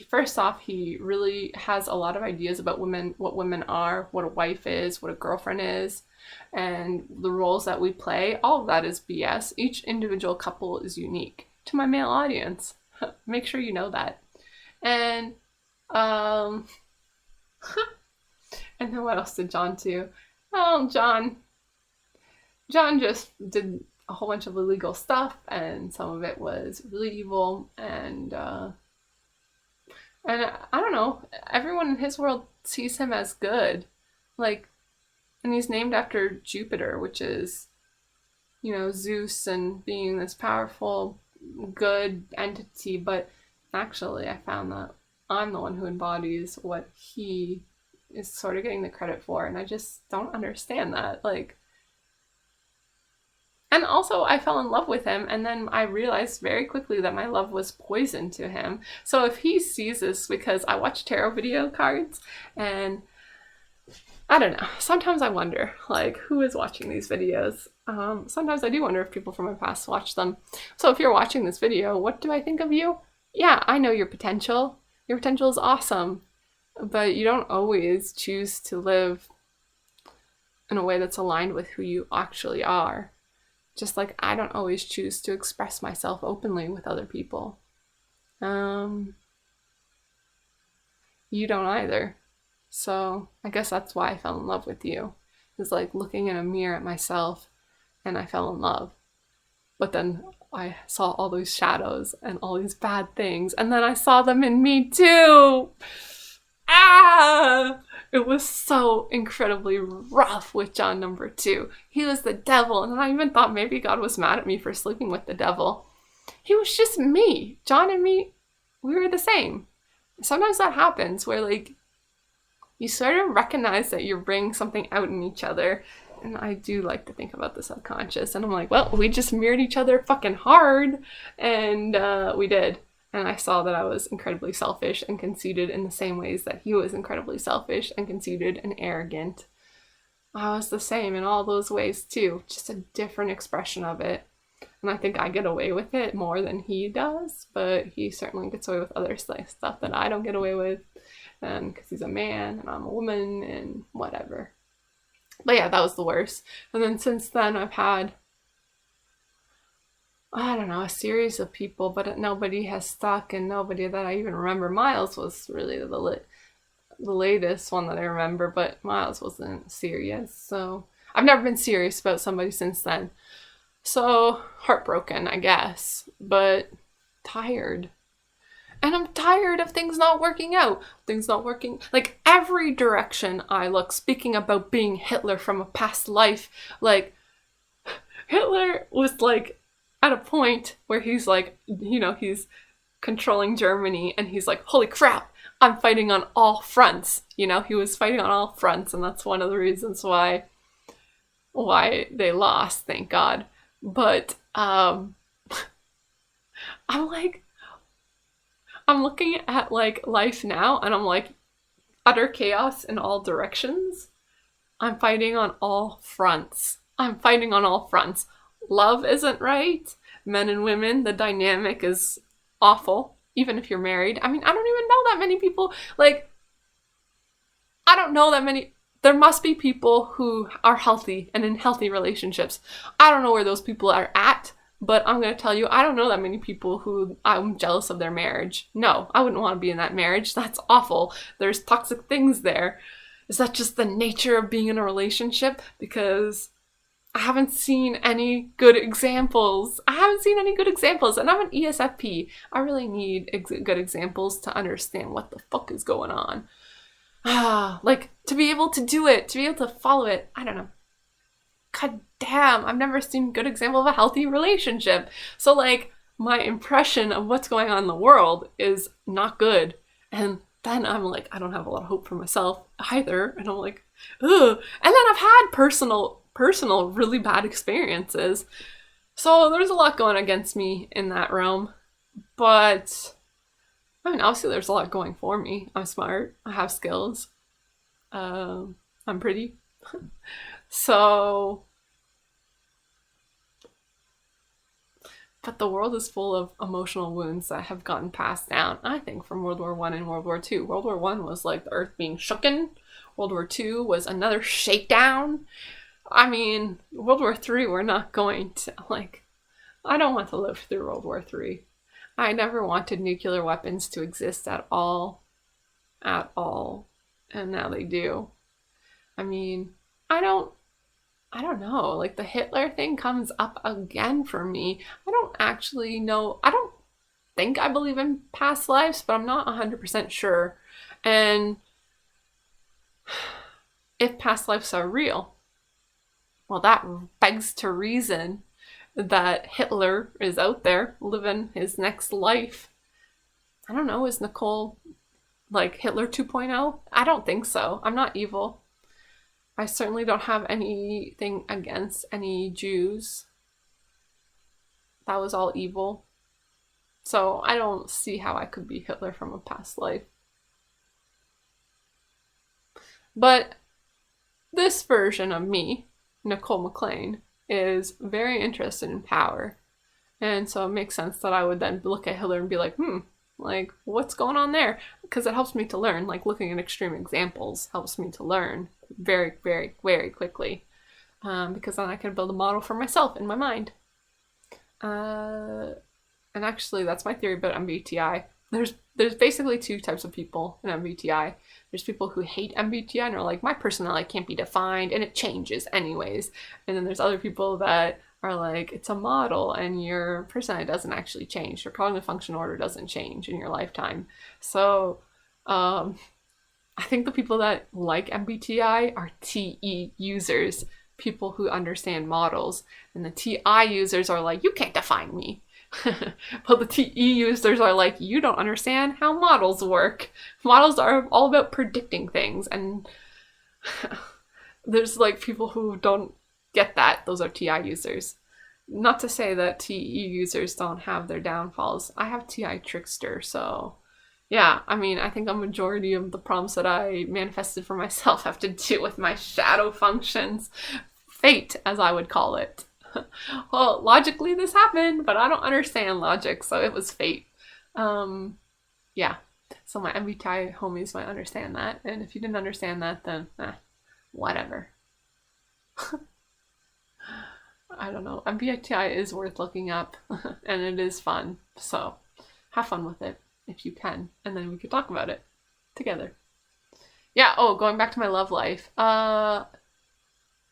first off, he really has a lot of ideas about women, what women are, what a wife is, what a girlfriend is, and the roles that we play. All of that is BS. Each individual couple is unique to my male audience. Make sure you know that. And and then what else did John do? Oh, John just did a whole bunch of illegal stuff, and some of it was really evil, and I don't know, everyone in his world sees him as good. Like, and he's named after Jupiter, which is, Zeus and being this powerful, good entity. But actually, I found that I'm the one who embodies what he is sort of getting the credit for, and I just don't understand that. Like, and also I fell in love with him, and then I realized very quickly that my love was poison to him. So if he sees this, because I watch tarot video cards, and I don't know, sometimes I wonder, like, who is watching these videos? Sometimes I do wonder if people from my past watch them. So if you're watching this video, what do I think of you? Yeah, I know your potential. Your potential is awesome. But you don't always choose to live in a way that's aligned with who you actually are. Just like I don't always choose to express myself openly with other people. You don't either. So I guess that's why I fell in love with you. It's like looking in a mirror at myself and I fell in love. But then I saw all these shadows and all these bad things, and then I saw them in me too. Ah! It was so incredibly rough with John number 2. He was the devil, and I even thought maybe God was mad at me for sleeping with the devil. He was just me. John and me, we were the same. Sometimes that happens where, like, you sort of recognize that you're bringing something out in each other. And I do like to think about the subconscious. And I'm like, well, we just mirrored each other fucking hard. And we did. And I saw that I was incredibly selfish and conceited in the same ways that he was incredibly selfish and conceited and arrogant. I was the same in all those ways too, just a different expression of it. And I think I get away with it more than he does, but he certainly gets away with other stuff that I don't get away with. And because he's a man and I'm a woman and whatever. But yeah, that was the worst. And then since then I've had, I don't know, a series of people, but nobody has stuck, and nobody that I even remember. Miles was really the latest one that I remember, but Miles wasn't serious. So I've never been serious about somebody since then. So heartbroken, I guess, but tired. And I'm tired of things not working out. Things not working, like every direction I look, speaking about being Hitler from a past life, like Hitler was like, at a point where he's like, you know, he's controlling Germany and he's like, holy crap, I'm fighting on all fronts. You know, he was fighting on all fronts, and that's one of the reasons why they lost, thank God. But I'm like, I'm looking at like life now and I'm like, utter chaos in all directions. I'm fighting on all fronts. I'm fighting on all fronts. Love isn't right. Men and women, the dynamic is awful, even if you're married. I mean, I don't even know that many people, like, I don't know that many. There must be people who are healthy and in healthy relationships. I don't know where those people are at, but I'm going to tell you, I don't know that many people who I'm jealous of their marriage. No, I wouldn't want to be in that marriage. That's awful. There's toxic things there. Is that just the nature of being in a relationship? Because I haven't seen any good examples. And I'm an ESFP. I really need good examples to understand what the fuck is going on. Like, to be able to do it, to be able to follow it. I don't know. God damn, I've never seen a good example of a healthy relationship. So, like, my impression of what's going on in the world is not good. And then I'm like, I don't have a lot of hope for myself either. And I'm like, ugh. And then I've had personal really bad experiences. So there's a lot going against me in that realm. But I mean, obviously there's a lot going for me. I'm smart. I have skills. I'm pretty. So, but the world is full of emotional wounds that have gotten passed down, I think, from World War I and World War II. World War I was like the earth being shooken. World War II was another shakedown. I mean, World War III, we're not going to, like, I don't want to live through World War III. I never wanted nuclear weapons to exist at all. At all. And now they do. I mean, I don't know. Like, the Hitler thing comes up again for me. I don't actually know. I don't think I believe in past lives, but I'm not 100% sure. And if past lives are real, well, that begs to reason that Hitler is out there living his next life. I don't know, is Nicole like Hitler 2.0? I don't think so. I'm not evil. I certainly don't have anything against any Jews. That was all evil. So I don't see how I could be Hitler from a past life. But this version of me, Nicole McLean, is very interested in power. And so it makes sense that I would then look at Hitler and be like, like, what's going on there? Because it helps me to learn. Like, looking at extreme examples helps me to learn very, very, very quickly. Because then I can build a model for myself in my mind. And actually, that's my theory about MBTI. There's basically two types of people in MBTI. There's people who hate MBTI and are like, my personality can't be defined and it changes anyways. And then there's other people that are like, it's a model and your personality doesn't actually change. Your cognitive function order doesn't change in your lifetime. So I think the people that like MBTI are TE users, people who understand models. And the TI users are like, you can't define me. But the TE users are like, you don't understand how models work. Models are all about predicting things. And there's like people who don't get that. Those are TI users. Not to say that TE users don't have their downfalls. I have TI trickster, so yeah, I mean, I think a majority of the problems that I manifested for myself have to do with my shadow functions. Fate, as I would call it. Well, logically this happened, but I don't understand logic, so it was fate. Yeah, so my MBTI homies might understand that, and if you didn't understand that, then whatever. I don't know. MBTI is worth looking up, and it is fun, so have fun with it if you can, and then we could talk about it together. Yeah, oh, going back to my love life.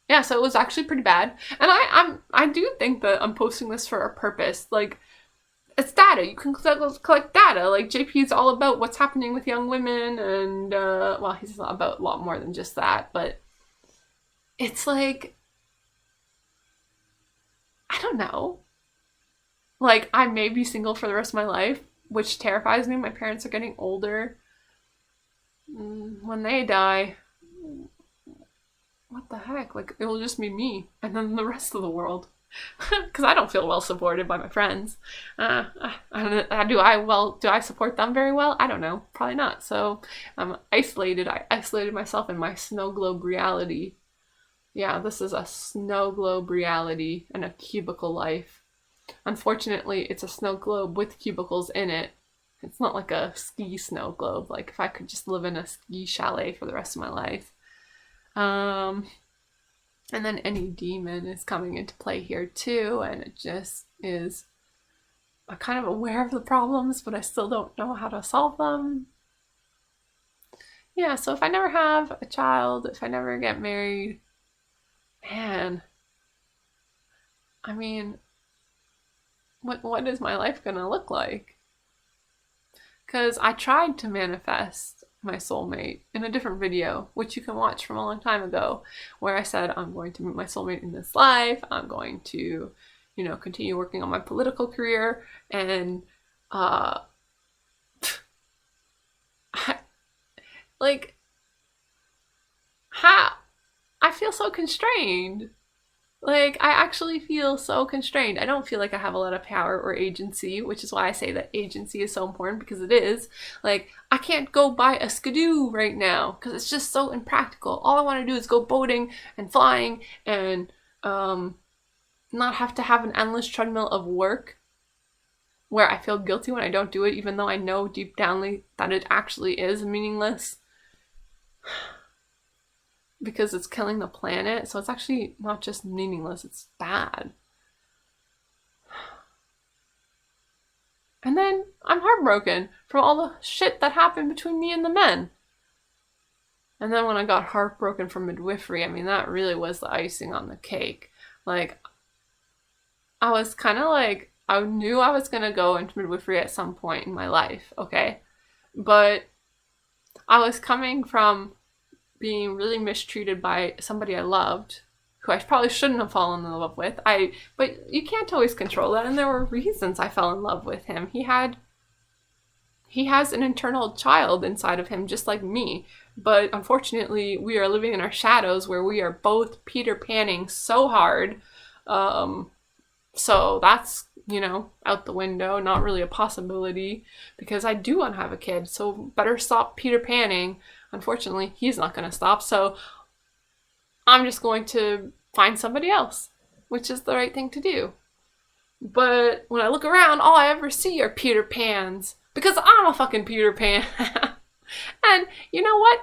Yeah, so it was actually pretty bad. And I do think that I'm posting this for a purpose. Like, it's data. You can collect data. Like, JP is all about what's happening with young women, and, well, he's about a lot more than just that, but it's like, I don't know. Like, I may be single for the rest of my life, which terrifies me. My parents are getting older. When they die, what the heck? Like, it will just be me and then the rest of the world. Because I don't feel well supported by my friends. Do I support them very well? I don't know. Probably not. So I'm isolated. I isolated myself in my snow globe reality. Yeah, this is a snow globe reality and a cubicle life. Unfortunately, it's a snow globe with cubicles in it. It's not like a ski snow globe. Like, if I could just live in a ski chalet for the rest of my life. And then any demon is coming into play here too, and it just is, I'm kind of aware of the problems, but I still don't know how to solve them. Yeah, so if I never have a child, if I never get married, man, I mean, what is my life gonna look like? Because I tried to manifest my soulmate in a different video, which you can watch from a long time ago, where I said I'm going to meet my soulmate in this life, I'm going to, you know, continue working on my political career, and like, how I feel so constrained. Like, I actually feel so constrained. I don't feel like I have a lot of power or agency, which is why I say that agency is so important, because it is. Like, I can't go buy a skidoo right now because it's just so impractical. All I want to do is go boating and flying and not have to have an endless treadmill of work where I feel guilty when I don't do it, even though I know deep down that it actually is meaningless. Because it's killing the planet, so it's actually not just meaningless, it's bad. And then I'm heartbroken from all the shit that happened between me and the men. And then when I got heartbroken from midwifery, I mean, that really was the icing on the cake. Like, I was kind of like, I knew I was going to go into midwifery at some point in my life, okay? But I was coming from being really mistreated by somebody I loved, who I probably shouldn't have fallen in love with. But you can't always control that, and there were reasons I fell in love with him. He has an internal child inside of him, just like me. But unfortunately, we are living in our shadows, where we are both Peter Panning so hard. So that's, you know, out the window, not really a possibility, because I do want to have a kid. So better stop Peter Panning. Unfortunately, he's not going to stop, so I'm just going to find somebody else, which is the right thing to do. But when I look around, all I ever see are Peter Pans, because I'm a fucking Peter Pan. And you know what?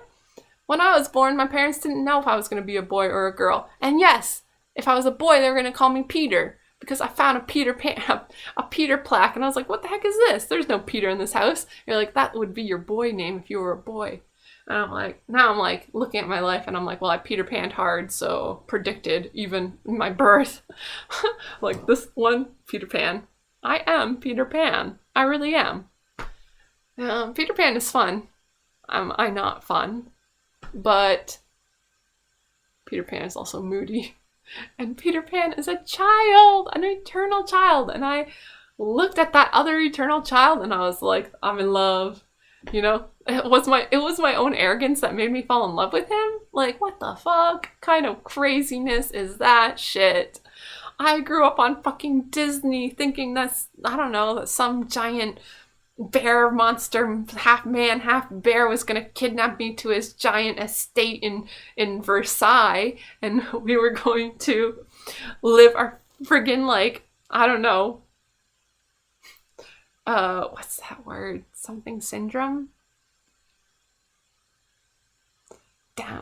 When I was born, my parents didn't know if I was going to be a boy or a girl. And yes, if I was a boy, they were going to call me Peter, because I found a Peter Pan, a Peter plaque, and I was like, what the heck is this? There's no Peter in this house. You're like, that would be your boy name if you were a boy. And I'm like, now I'm like looking at my life and I'm like, well, I Peter Panned hard, so predicted even my birth. Like this one Peter Pan. I am Peter Pan. I really am. Peter Pan is fun. I'm not fun. But Peter Pan is also moody. And Peter Pan is a child, an eternal child. And I looked at that other eternal child and I was like, I'm in love. You know, it was my own arrogance that made me fall in love with him. Like, what the fuck kind of craziness is that shit? I grew up on fucking Disney thinking that's, I don't know, that some giant bear monster, half man, half bear, was gonna kidnap me to his giant estate in Versailles, and we were going to live our friggin', like, I don't know, what's that word? Something syndrome?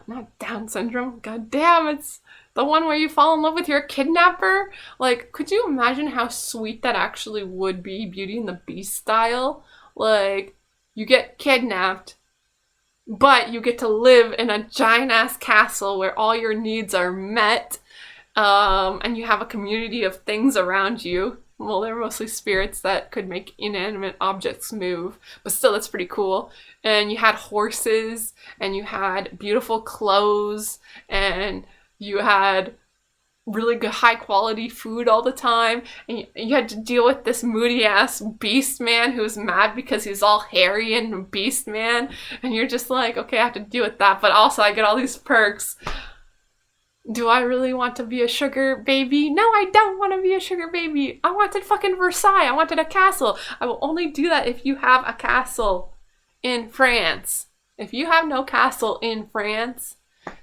Not Down syndrome. God damn, it's the one where you fall in love with your kidnapper. Like, could you imagine how sweet that actually would be, Beauty and the Beast style? Like, you get kidnapped, but you get to live in a giant ass castle where all your needs are met, and you have a community of things around you. Well, they're mostly spirits that could make inanimate objects move, but still, that's pretty cool. And you had horses, and you had beautiful clothes, and you had really good high quality food all the time, and you had to deal with this moody ass beast man who's mad because he's all hairy and beast man, and you're just like, okay, I have to deal with that, but also I get all these perks. Do I really want to be a sugar baby? No, I don't want to be a sugar baby. I wanted fucking Versailles. I wanted a castle. I will only do that if you have a castle in France. If you have no castle in France,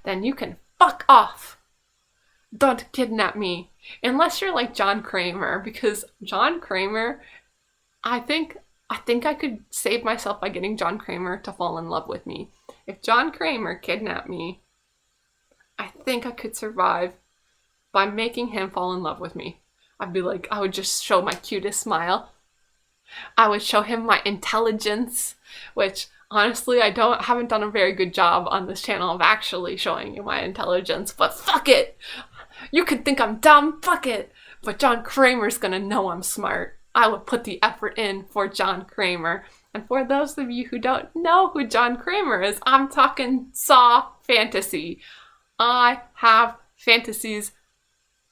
then you can fuck off. Don't kidnap me. Unless you're like John Kramer, because John Kramer, I think I could save myself by getting John Kramer to fall in love with me. If John Kramer kidnapped me, I think I could survive by making him fall in love with me. I'd be like, I would just show my cutest smile. I would show him my intelligence, which honestly, I haven't done a very good job on this channel of actually showing you my intelligence, but fuck it. You could think I'm dumb, fuck it. But John Kramer's gonna know I'm smart. I would put the effort in for John Kramer. And for those of you who don't know who John Kramer is, I'm talking Saw fantasy. I have fantasies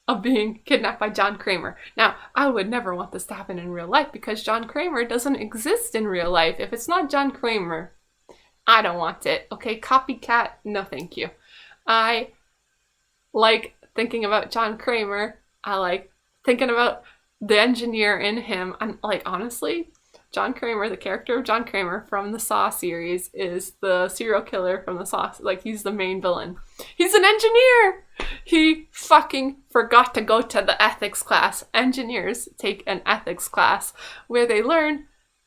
of being kidnapped by John Kramer. Now, I would never want this to happen in real life because John Kramer doesn't exist in real life. If it's not John Kramer, I don't want it. Okay, copycat, no thank you. I like thinking about John Kramer. I like thinking about the engineer in him. And like, honestly, John Kramer, the character of John Kramer from the Saw series, is the serial killer from the Saw. Like, he's the main villain. He's an engineer! He fucking forgot to go to the ethics class. Engineers take an ethics class where they learn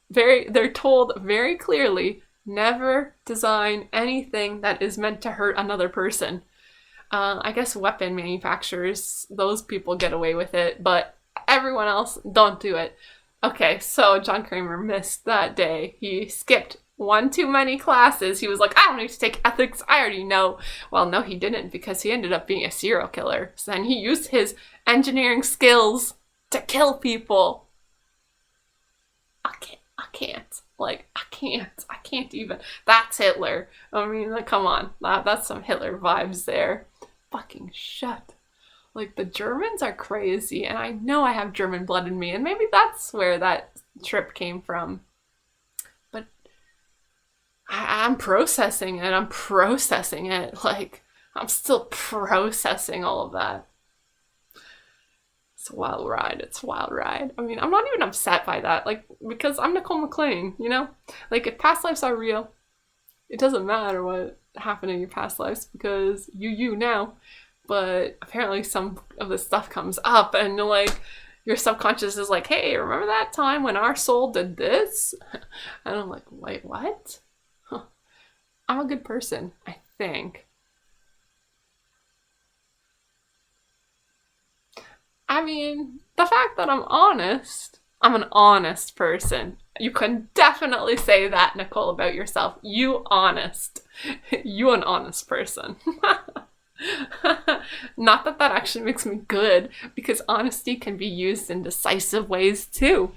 they're told very clearly, never design anything that is meant to hurt another person. I guess weapon manufacturers, those people get away with it, but everyone else, don't do it. Okay, so John Kramer missed that day. He skipped one too many classes. He was like, I don't need to take ethics. I already know. Well, no, he didn't, because he ended up being a serial killer. So then he used his engineering skills to kill people. I can't. Like, I can't even. That's Hitler. I mean, like, come on. That's some Hitler vibes there. Fucking shut. Like, the Germans are crazy, and I know I have German blood in me, and maybe that's where that trip came from. But I'm processing it. Like, I'm still processing all of that. It's a wild ride. I mean, I'm not even upset by that, like, because I'm Nicole McLean, you know? Like, if past lives are real, it doesn't matter what happened in your past lives, because you now. But apparently some of this stuff comes up and like your subconscious is like, hey, remember that time when our soul did this? And I'm like, wait, what? Huh. I'm a good person, I think. I mean, the fact that I'm an honest person, You can definitely say that, Nicole, about yourself. You honest. You an honest person. Not that that actually makes me good, because honesty can be used in decisive ways too.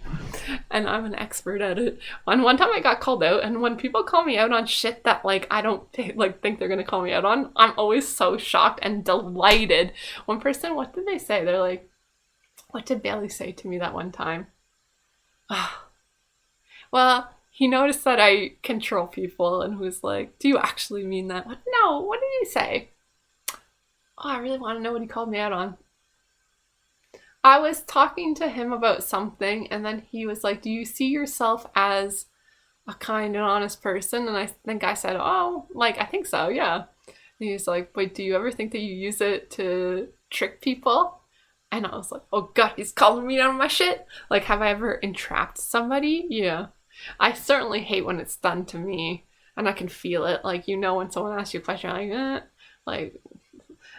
And I'm an expert at it. One time I got called out, and when people call me out on shit that like I don't like think they're gonna call me out on, I'm always so shocked and delighted. One person, what did they say? They're like, what did Bailey say to me that one time? Well, he noticed that I control people and was like, do you actually mean that? What? No, what did he say? Oh, I really want to know what he called me out on. I was talking to him about something, and then he was like, do you see yourself as a kind and honest person? And I think I said, oh, like, I think so, yeah. And he's like, wait, do you ever think that you use it to trick people? And I was like, oh God, he's calling me out on my shit. Like, have I ever entrapped somebody? Yeah. I certainly hate when it's done to me, and I can feel it. Like, you know, when someone asks you a question, like,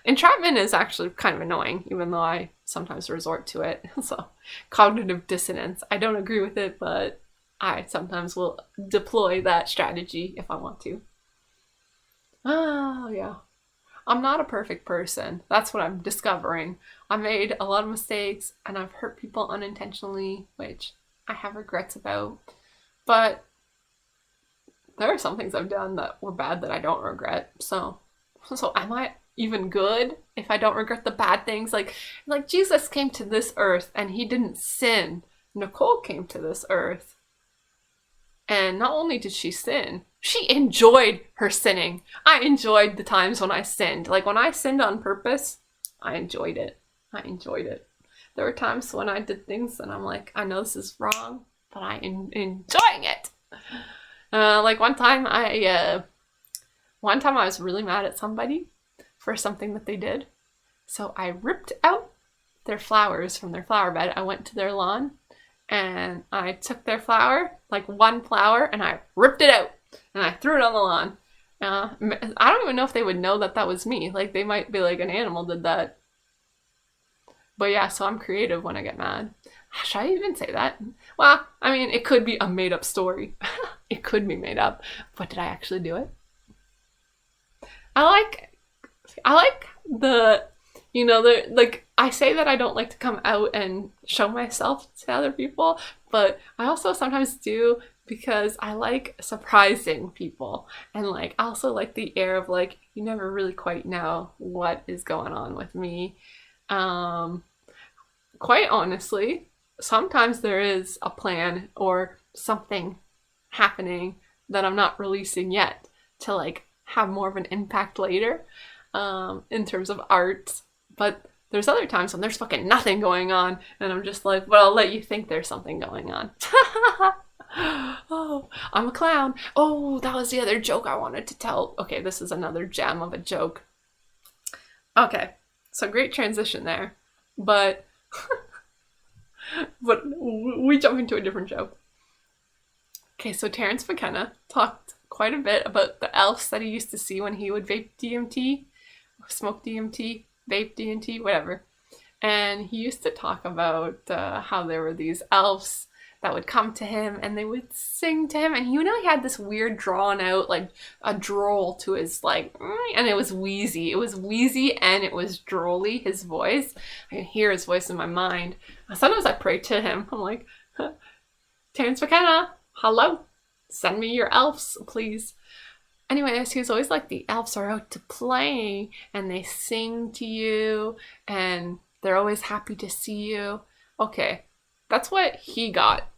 entrapment is actually kind of annoying, even though I sometimes resort to it. So, cognitive dissonance. I don't agree with it, but I sometimes will deploy that strategy if I want to. Oh, yeah. I'm not a perfect person. That's what I'm discovering. I made a lot of mistakes, and I've hurt people unintentionally, which I have regrets about. But there are some things I've done that were bad that I don't regret. So am I even good if I don't regret the bad things? Like Jesus came to this earth and he didn't sin. Nicole came to this earth, and not only did she sin, she enjoyed her sinning. I enjoyed the times when I sinned. Like, when I sinned on purpose, I enjoyed it. There were times when I did things and I'm like, I know this is wrong, but I am enjoying it. Like one time I was really mad at somebody for something that they did. So I ripped out their flowers from their flower bed. I went to their lawn and I took their flower, like one flower, and I ripped it out and I threw it on the lawn. I don't even know if they would know that that was me. Like, they might be like, an animal did that. But yeah, so I'm creative when I get mad. Should I even say that? Well, I mean, it could be a made-up story. It could be made up. But did I actually do it? I like the, you know, like, I say that I don't like to come out and show myself to other people, but I also sometimes do, because I like surprising people. And like, I also like the air of like, you never really quite know what is going on with me. Quite honestly, sometimes there is a plan or something happening that I'm not releasing yet to like have more of an impact later, in terms of art. But there's other times when there's fucking nothing going on, and I'm just like, well, I'll let you think there's something going on. Oh, I'm a clown. Oh, that was the other joke I wanted to tell. Okay, this is another gem of a joke. Okay, so great transition there. But we jump into a different joke. Okay, so Terrence McKenna talked quite a bit about the elves that he used to see when he would vape DMT, smoke DMT, vape DMT, whatever. And he used to talk about how there were these elves that would come to him and they would sing to him. And you know, he had this weird drawn out, like a drawl to his like, and it was wheezy. It was wheezy and it was drolly, his voice. I can hear his voice in my mind. Sometimes I pray to him. I'm like, Terrence McKenna, hello, send me your elves, please. Anyways, he was always like, the elves are out to play and they sing to you and they're always happy to see you. Okay, that's what he got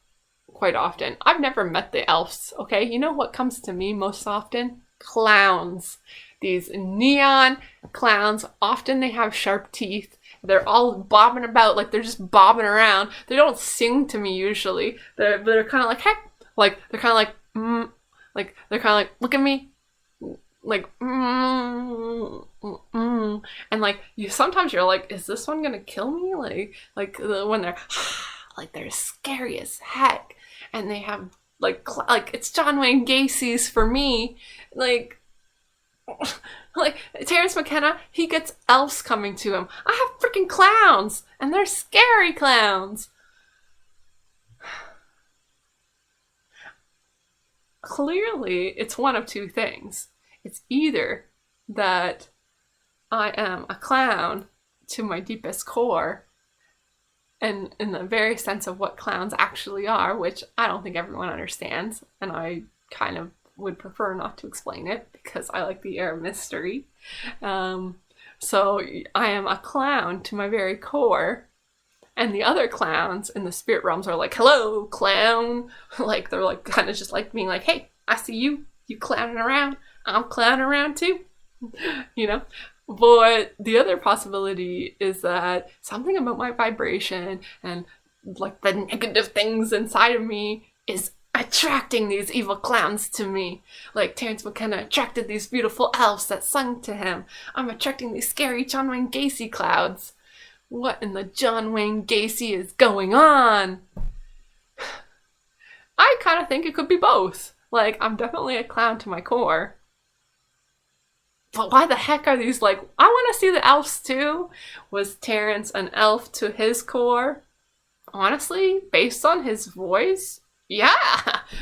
quite often. I've never met the elves, okay? You know what comes to me most often? Clowns. These neon clowns. Often they have sharp teeth. They're all bobbing about, like they're just bobbing around. They don't sing to me usually. They're kind of like, heck. Like, they're kind of like, like, they're kind of like, look at me. Like, and like, sometimes you're like, is this one gonna kill me? Like when they're like, they're scary as heck, and they have like it's John Wayne Gacy's for me, like Terrence McKenna, he gets elves coming to him. I have freaking clowns, and they're scary clowns. clearly it's one of two things. It's either that I am a clown to my deepest core, and in the very sense of what clowns actually are, which I don't think everyone understands, and I kind of would prefer not to explain it because I like the air of mystery. So I am a clown to my very core, and the other clowns in the spirit realms are like, hello, clown. Like, they're like kind of just like being like, hey, I see you. You clowning around. I'm clowning around too. You know? But the other possibility is that something about my vibration and like the negative things inside of me is attracting these evil clowns to me. Like Terrence McKenna attracted these beautiful elves that sung to him. I'm attracting these scary John Wayne Gacy clouds. What in the John Wayne Gacy is going on? I kind of think it could be both. Like, I'm definitely a clown to my core. But why the heck are these like, I want to see the elves too? Was Terrence an elf to his core? Honestly, based on his voice, yeah,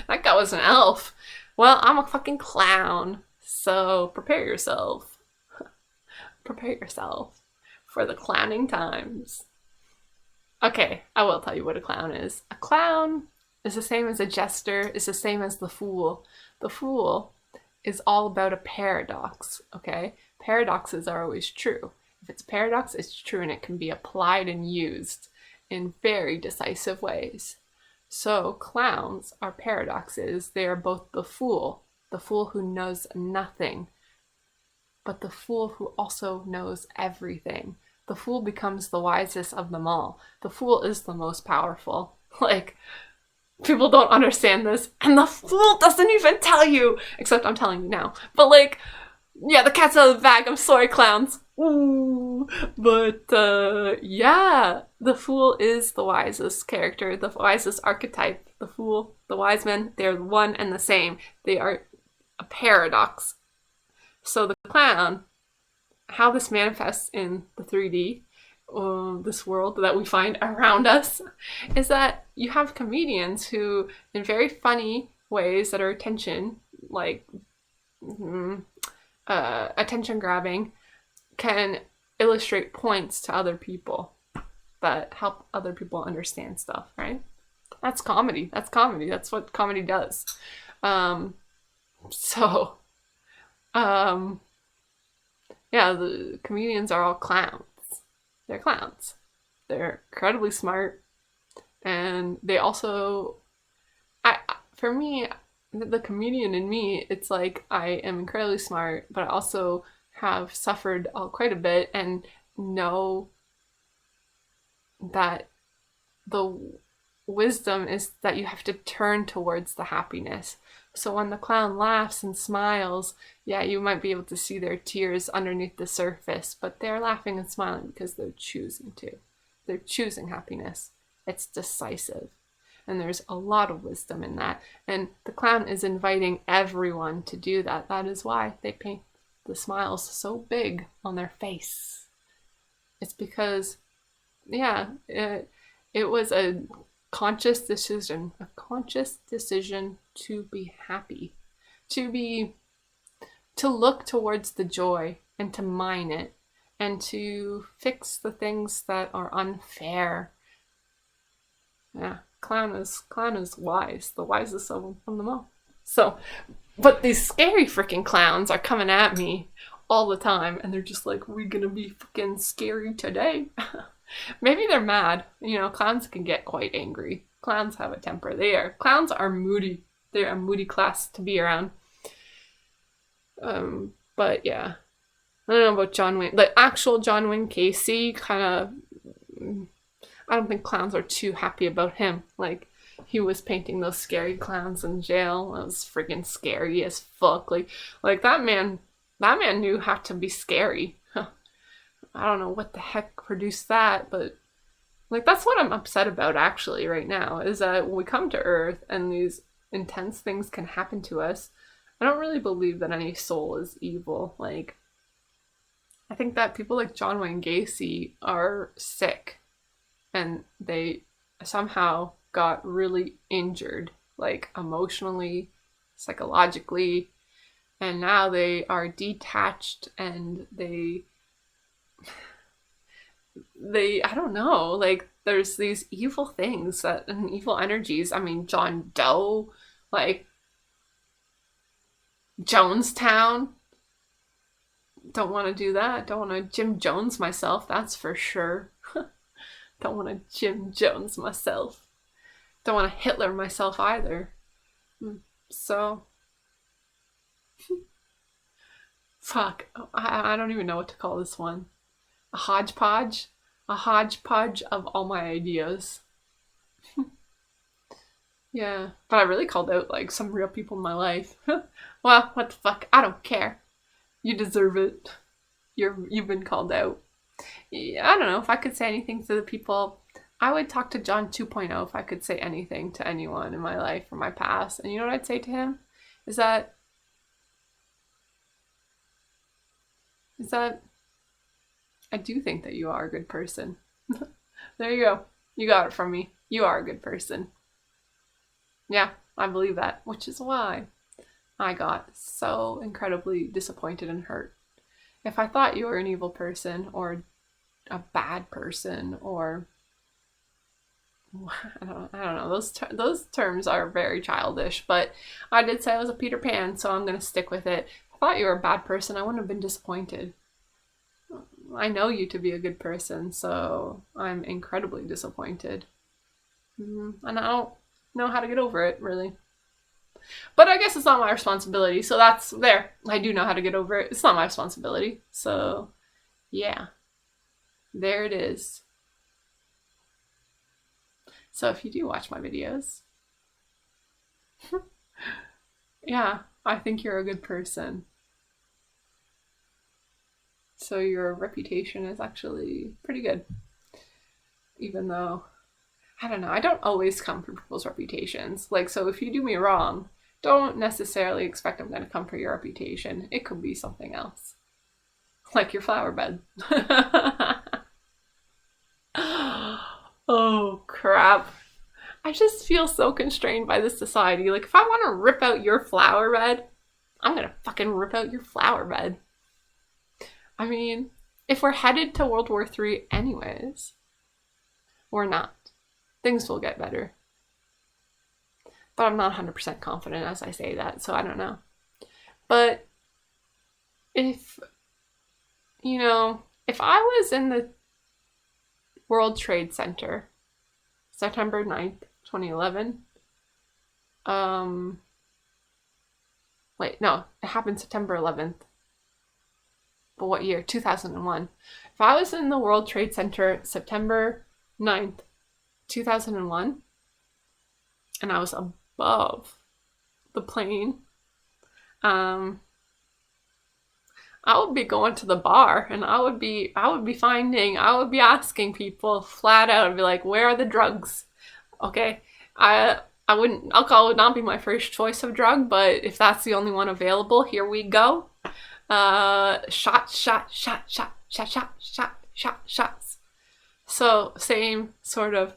that guy was an elf. Well, I'm a fucking clown. So prepare yourself. Prepare yourself for the clowning times. Okay, I will tell you what a clown is. A clown is the same as a jester, is the same as the fool. The fool is all about a paradox, okay? Paradoxes are always true. If it's a paradox, it's true, and it can be applied and used in very decisive ways. So clowns are paradoxes. They are both the fool who knows nothing, but the fool who also knows everything. The fool becomes the wisest of them all. The fool is the most powerful. Like, people don't understand this, and the fool doesn't even tell you, except I'm telling you now. But like, yeah, the cat's out of the bag. I'm sorry, clowns. Ooh. But yeah, the fool is the wisest character, the wisest archetype. The fool, the wise men, they're one and the same. They are a paradox. So the clown, how this manifests in the 3D, this world that we find around us, is that you have comedians who, in very funny ways that are attention grabbing, can illustrate points to other people that help other people understand stuff, right? That's comedy. That's comedy. That's what comedy does. Yeah, the comedians are all clowns. They're clowns. They're incredibly smart, and they also, for me, the comedian in me, it's like I am incredibly smart, but I also have suffered quite a bit and know that the wisdom is that you have to turn towards the happiness. So when the clown laughs and smiles, yeah, you might be able to see their tears underneath the surface, but they're laughing and smiling because they're choosing to. They're choosing happiness. It's decisive. And there's a lot of wisdom in that. And the clown is inviting everyone to do that. That is why they paint the smiles so big on their face. It's because, yeah, it was a conscious decision to be happy, to look towards the joy and to mine it, and to fix the things that are unfair. Yeah, clown is wise, the wisest of them all. So, but these scary freaking clowns are coming at me all the time, and they're just like, we're gonna be freaking scary today. Maybe they're mad. You know, clowns can get quite angry. Clowns have a temper. Clowns are moody. They're a moody class to be around. But yeah, I don't know about John Wayne. Like, actual John Wayne Gacy, kind of, I don't think clowns are too happy about him. Like, he was painting those scary clowns in jail. That was freaking scary as fuck. Like that man knew how to be scary. I don't know what the heck produced that, but like, that's what I'm upset about actually right now, is that when we come to Earth and these intense things can happen to us, I don't really believe that any soul is evil. Like, I think that people like John Wayne Gacy are sick, and they somehow got really injured, like emotionally, psychologically, and now they are detached and they I don't know, like there's these evil things that and evil energies. I mean, John Doe, like Jonestown. Don't want to do that. Don't want to Jim Jones myself, that's for sure. Don't want to Jim Jones myself. Don't want to Hitler myself either. So, fuck. I don't even know what to call this one. A hodgepodge? A hodgepodge of all my ideas. Yeah, but I really called out like some real people in my life. Well, what the fuck? I don't care. You deserve it. You've been called out. Yeah, I don't know if I could say anything to the people. I would talk to John 2.0 if I could say anything to anyone in my life or my past. And you know what I'd say to him? Is that I do think that you are a good person. There you go. You got it from me. You are a good person. Yeah, I believe that, which is why I got so incredibly disappointed and hurt. If I thought you were an evil person or a bad person or I don't know. Those terms are very childish, but I did say I was a Peter Pan, so I'm gonna stick with it. If I thought you were a bad person, I wouldn't have been disappointed. I know you to be a good person, so I'm incredibly disappointed. And I don't know how to get over it, really. But I guess it's not my responsibility, so that's there. I do know how to get over it. It's not my responsibility. So, yeah. There it is. So if you do watch my videos, yeah, I think you're a good person. So your reputation is actually pretty good. Even though, I don't know, I don't always come for people's reputations. Like, so if you do me wrong, don't necessarily expect I'm going to come for your reputation. It could be something else. Like your flower bed. Oh, crap. I just feel so constrained by this society. Like, if I want to rip out your flower bed, I'm going to fucking rip out your flower bed. I mean, if we're headed to World War III anyways, we're not. Things will get better. But I'm not 100% confident as I say that, so I don't know. But if I was in the World Trade Center, September 9th, 2011, wait, no, it happened September 11th. But what year? 2001. If I was in the World Trade Center September 9th, 2001, and I was above the plane, I would be going to the bar and I would be asking people flat out. I'd be like, where are the drugs? Okay. Alcohol would not be my first choice of drug, but if that's the only one available, here we go. Shots. So same sort of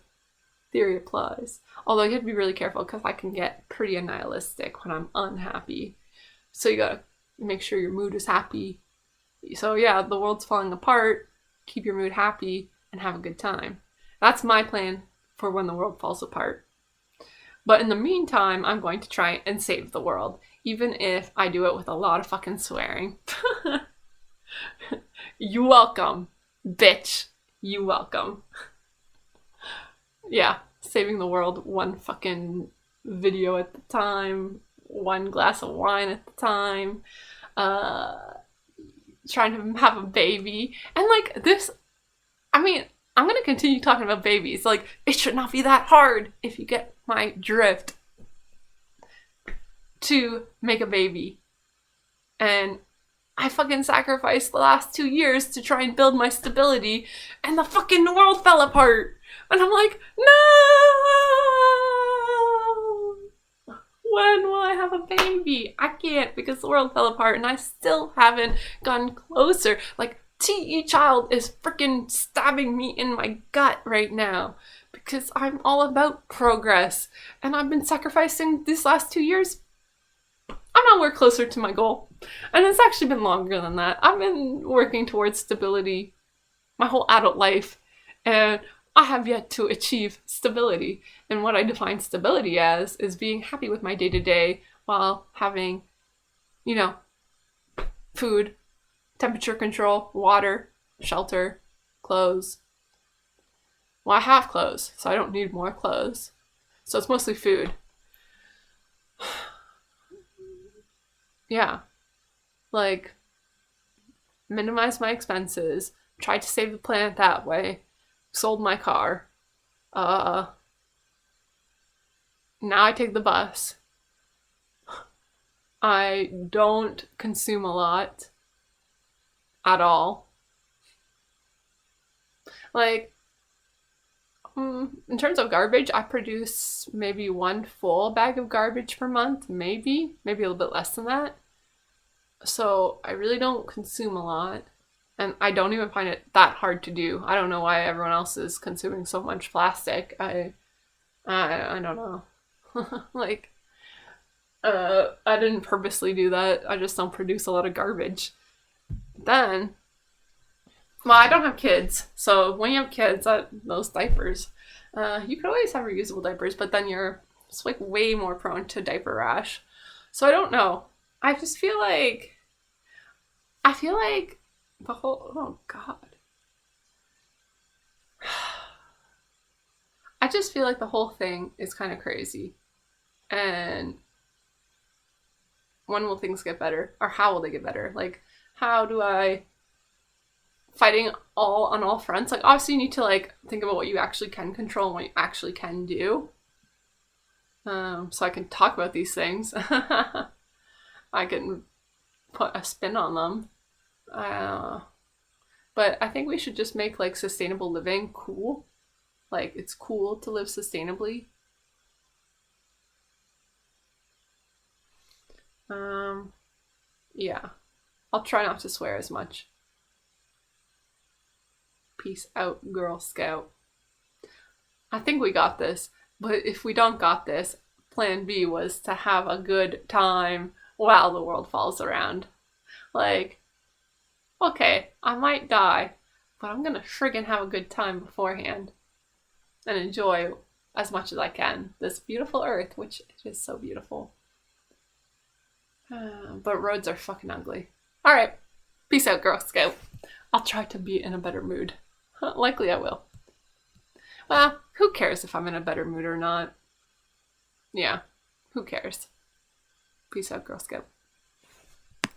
theory applies. Although you have to be really careful because I can get pretty nihilistic when I'm unhappy. So you gotta make sure your mood is happy. So yeah, the world's falling apart. Keep your mood happy and have a good time. That's my plan for when the world falls apart. But in the meantime, I'm going to try and save the world, even if I do it with a lot of fucking swearing. You welcome, bitch. You welcome. Yeah, saving the world one fucking video at the time, one glass of wine at the time, trying to have a baby. And like this, I mean, I'm going to continue talking about babies. Like, it should not be that hard, if you get my drift, to make a baby. And I fucking sacrificed the last 2 years to try and build my stability, and the fucking world fell apart. And I'm like, no! When will I have a baby? I can't, because the world fell apart and I still haven't gotten closer. Like, TE child is freaking stabbing me in my gut right now because I'm all about progress, and I've been sacrificing these last 2 years I'm nowhere closer to my goal. And it's actually been longer than that. I've been working towards stability my whole adult life, and I have yet to achieve stability. And what I define stability as is being happy with my day to day while having, you know, food, temperature control, water, shelter, clothes. Well, I have clothes, so I don't need more clothes. So it's mostly food. Yeah. Like, minimize my expenses, tried to save the planet that way, sold my car. Now I take the bus. I don't consume a lot at all. Like, in terms of garbage, I produce maybe one full bag of garbage per month, maybe a little bit less than that. So I really don't consume a lot, and I don't even find it that hard to do. I don't know why everyone else is consuming so much plastic. I don't know. Like, I didn't purposely do that. I just don't produce a lot of garbage. Then, well, I don't have kids, so when you have kids, those diapers, you could always have reusable diapers, but then you're just like way more prone to diaper rash. So I don't know. I just feel like the whole, oh God. I just feel like the whole thing is kind of crazy. And when will things get better? Or how will they get better? Like, how do I fighting on all fronts? Like, obviously you need to like think about what you actually can control and what you actually can do. So I can talk about these things. I can put a spin on them. But I think we should just make like sustainable living cool. Like, it's cool to live sustainably. Yeah. I'll try not to swear as much. Peace out, Girl Scout. I think we got this, but if we don't got this, plan B was to have a good time while the world falls around. Like, okay, I might die, but I'm gonna friggin' have a good time beforehand and enjoy as much as I can this beautiful earth, which is so beautiful. But roads are fucking ugly. Alright, peace out, Girl Scout. I'll try to be in a better mood. Likely I will. Well, who cares if I'm in a better mood or not? Yeah, who cares? Peace out, Girl Scout.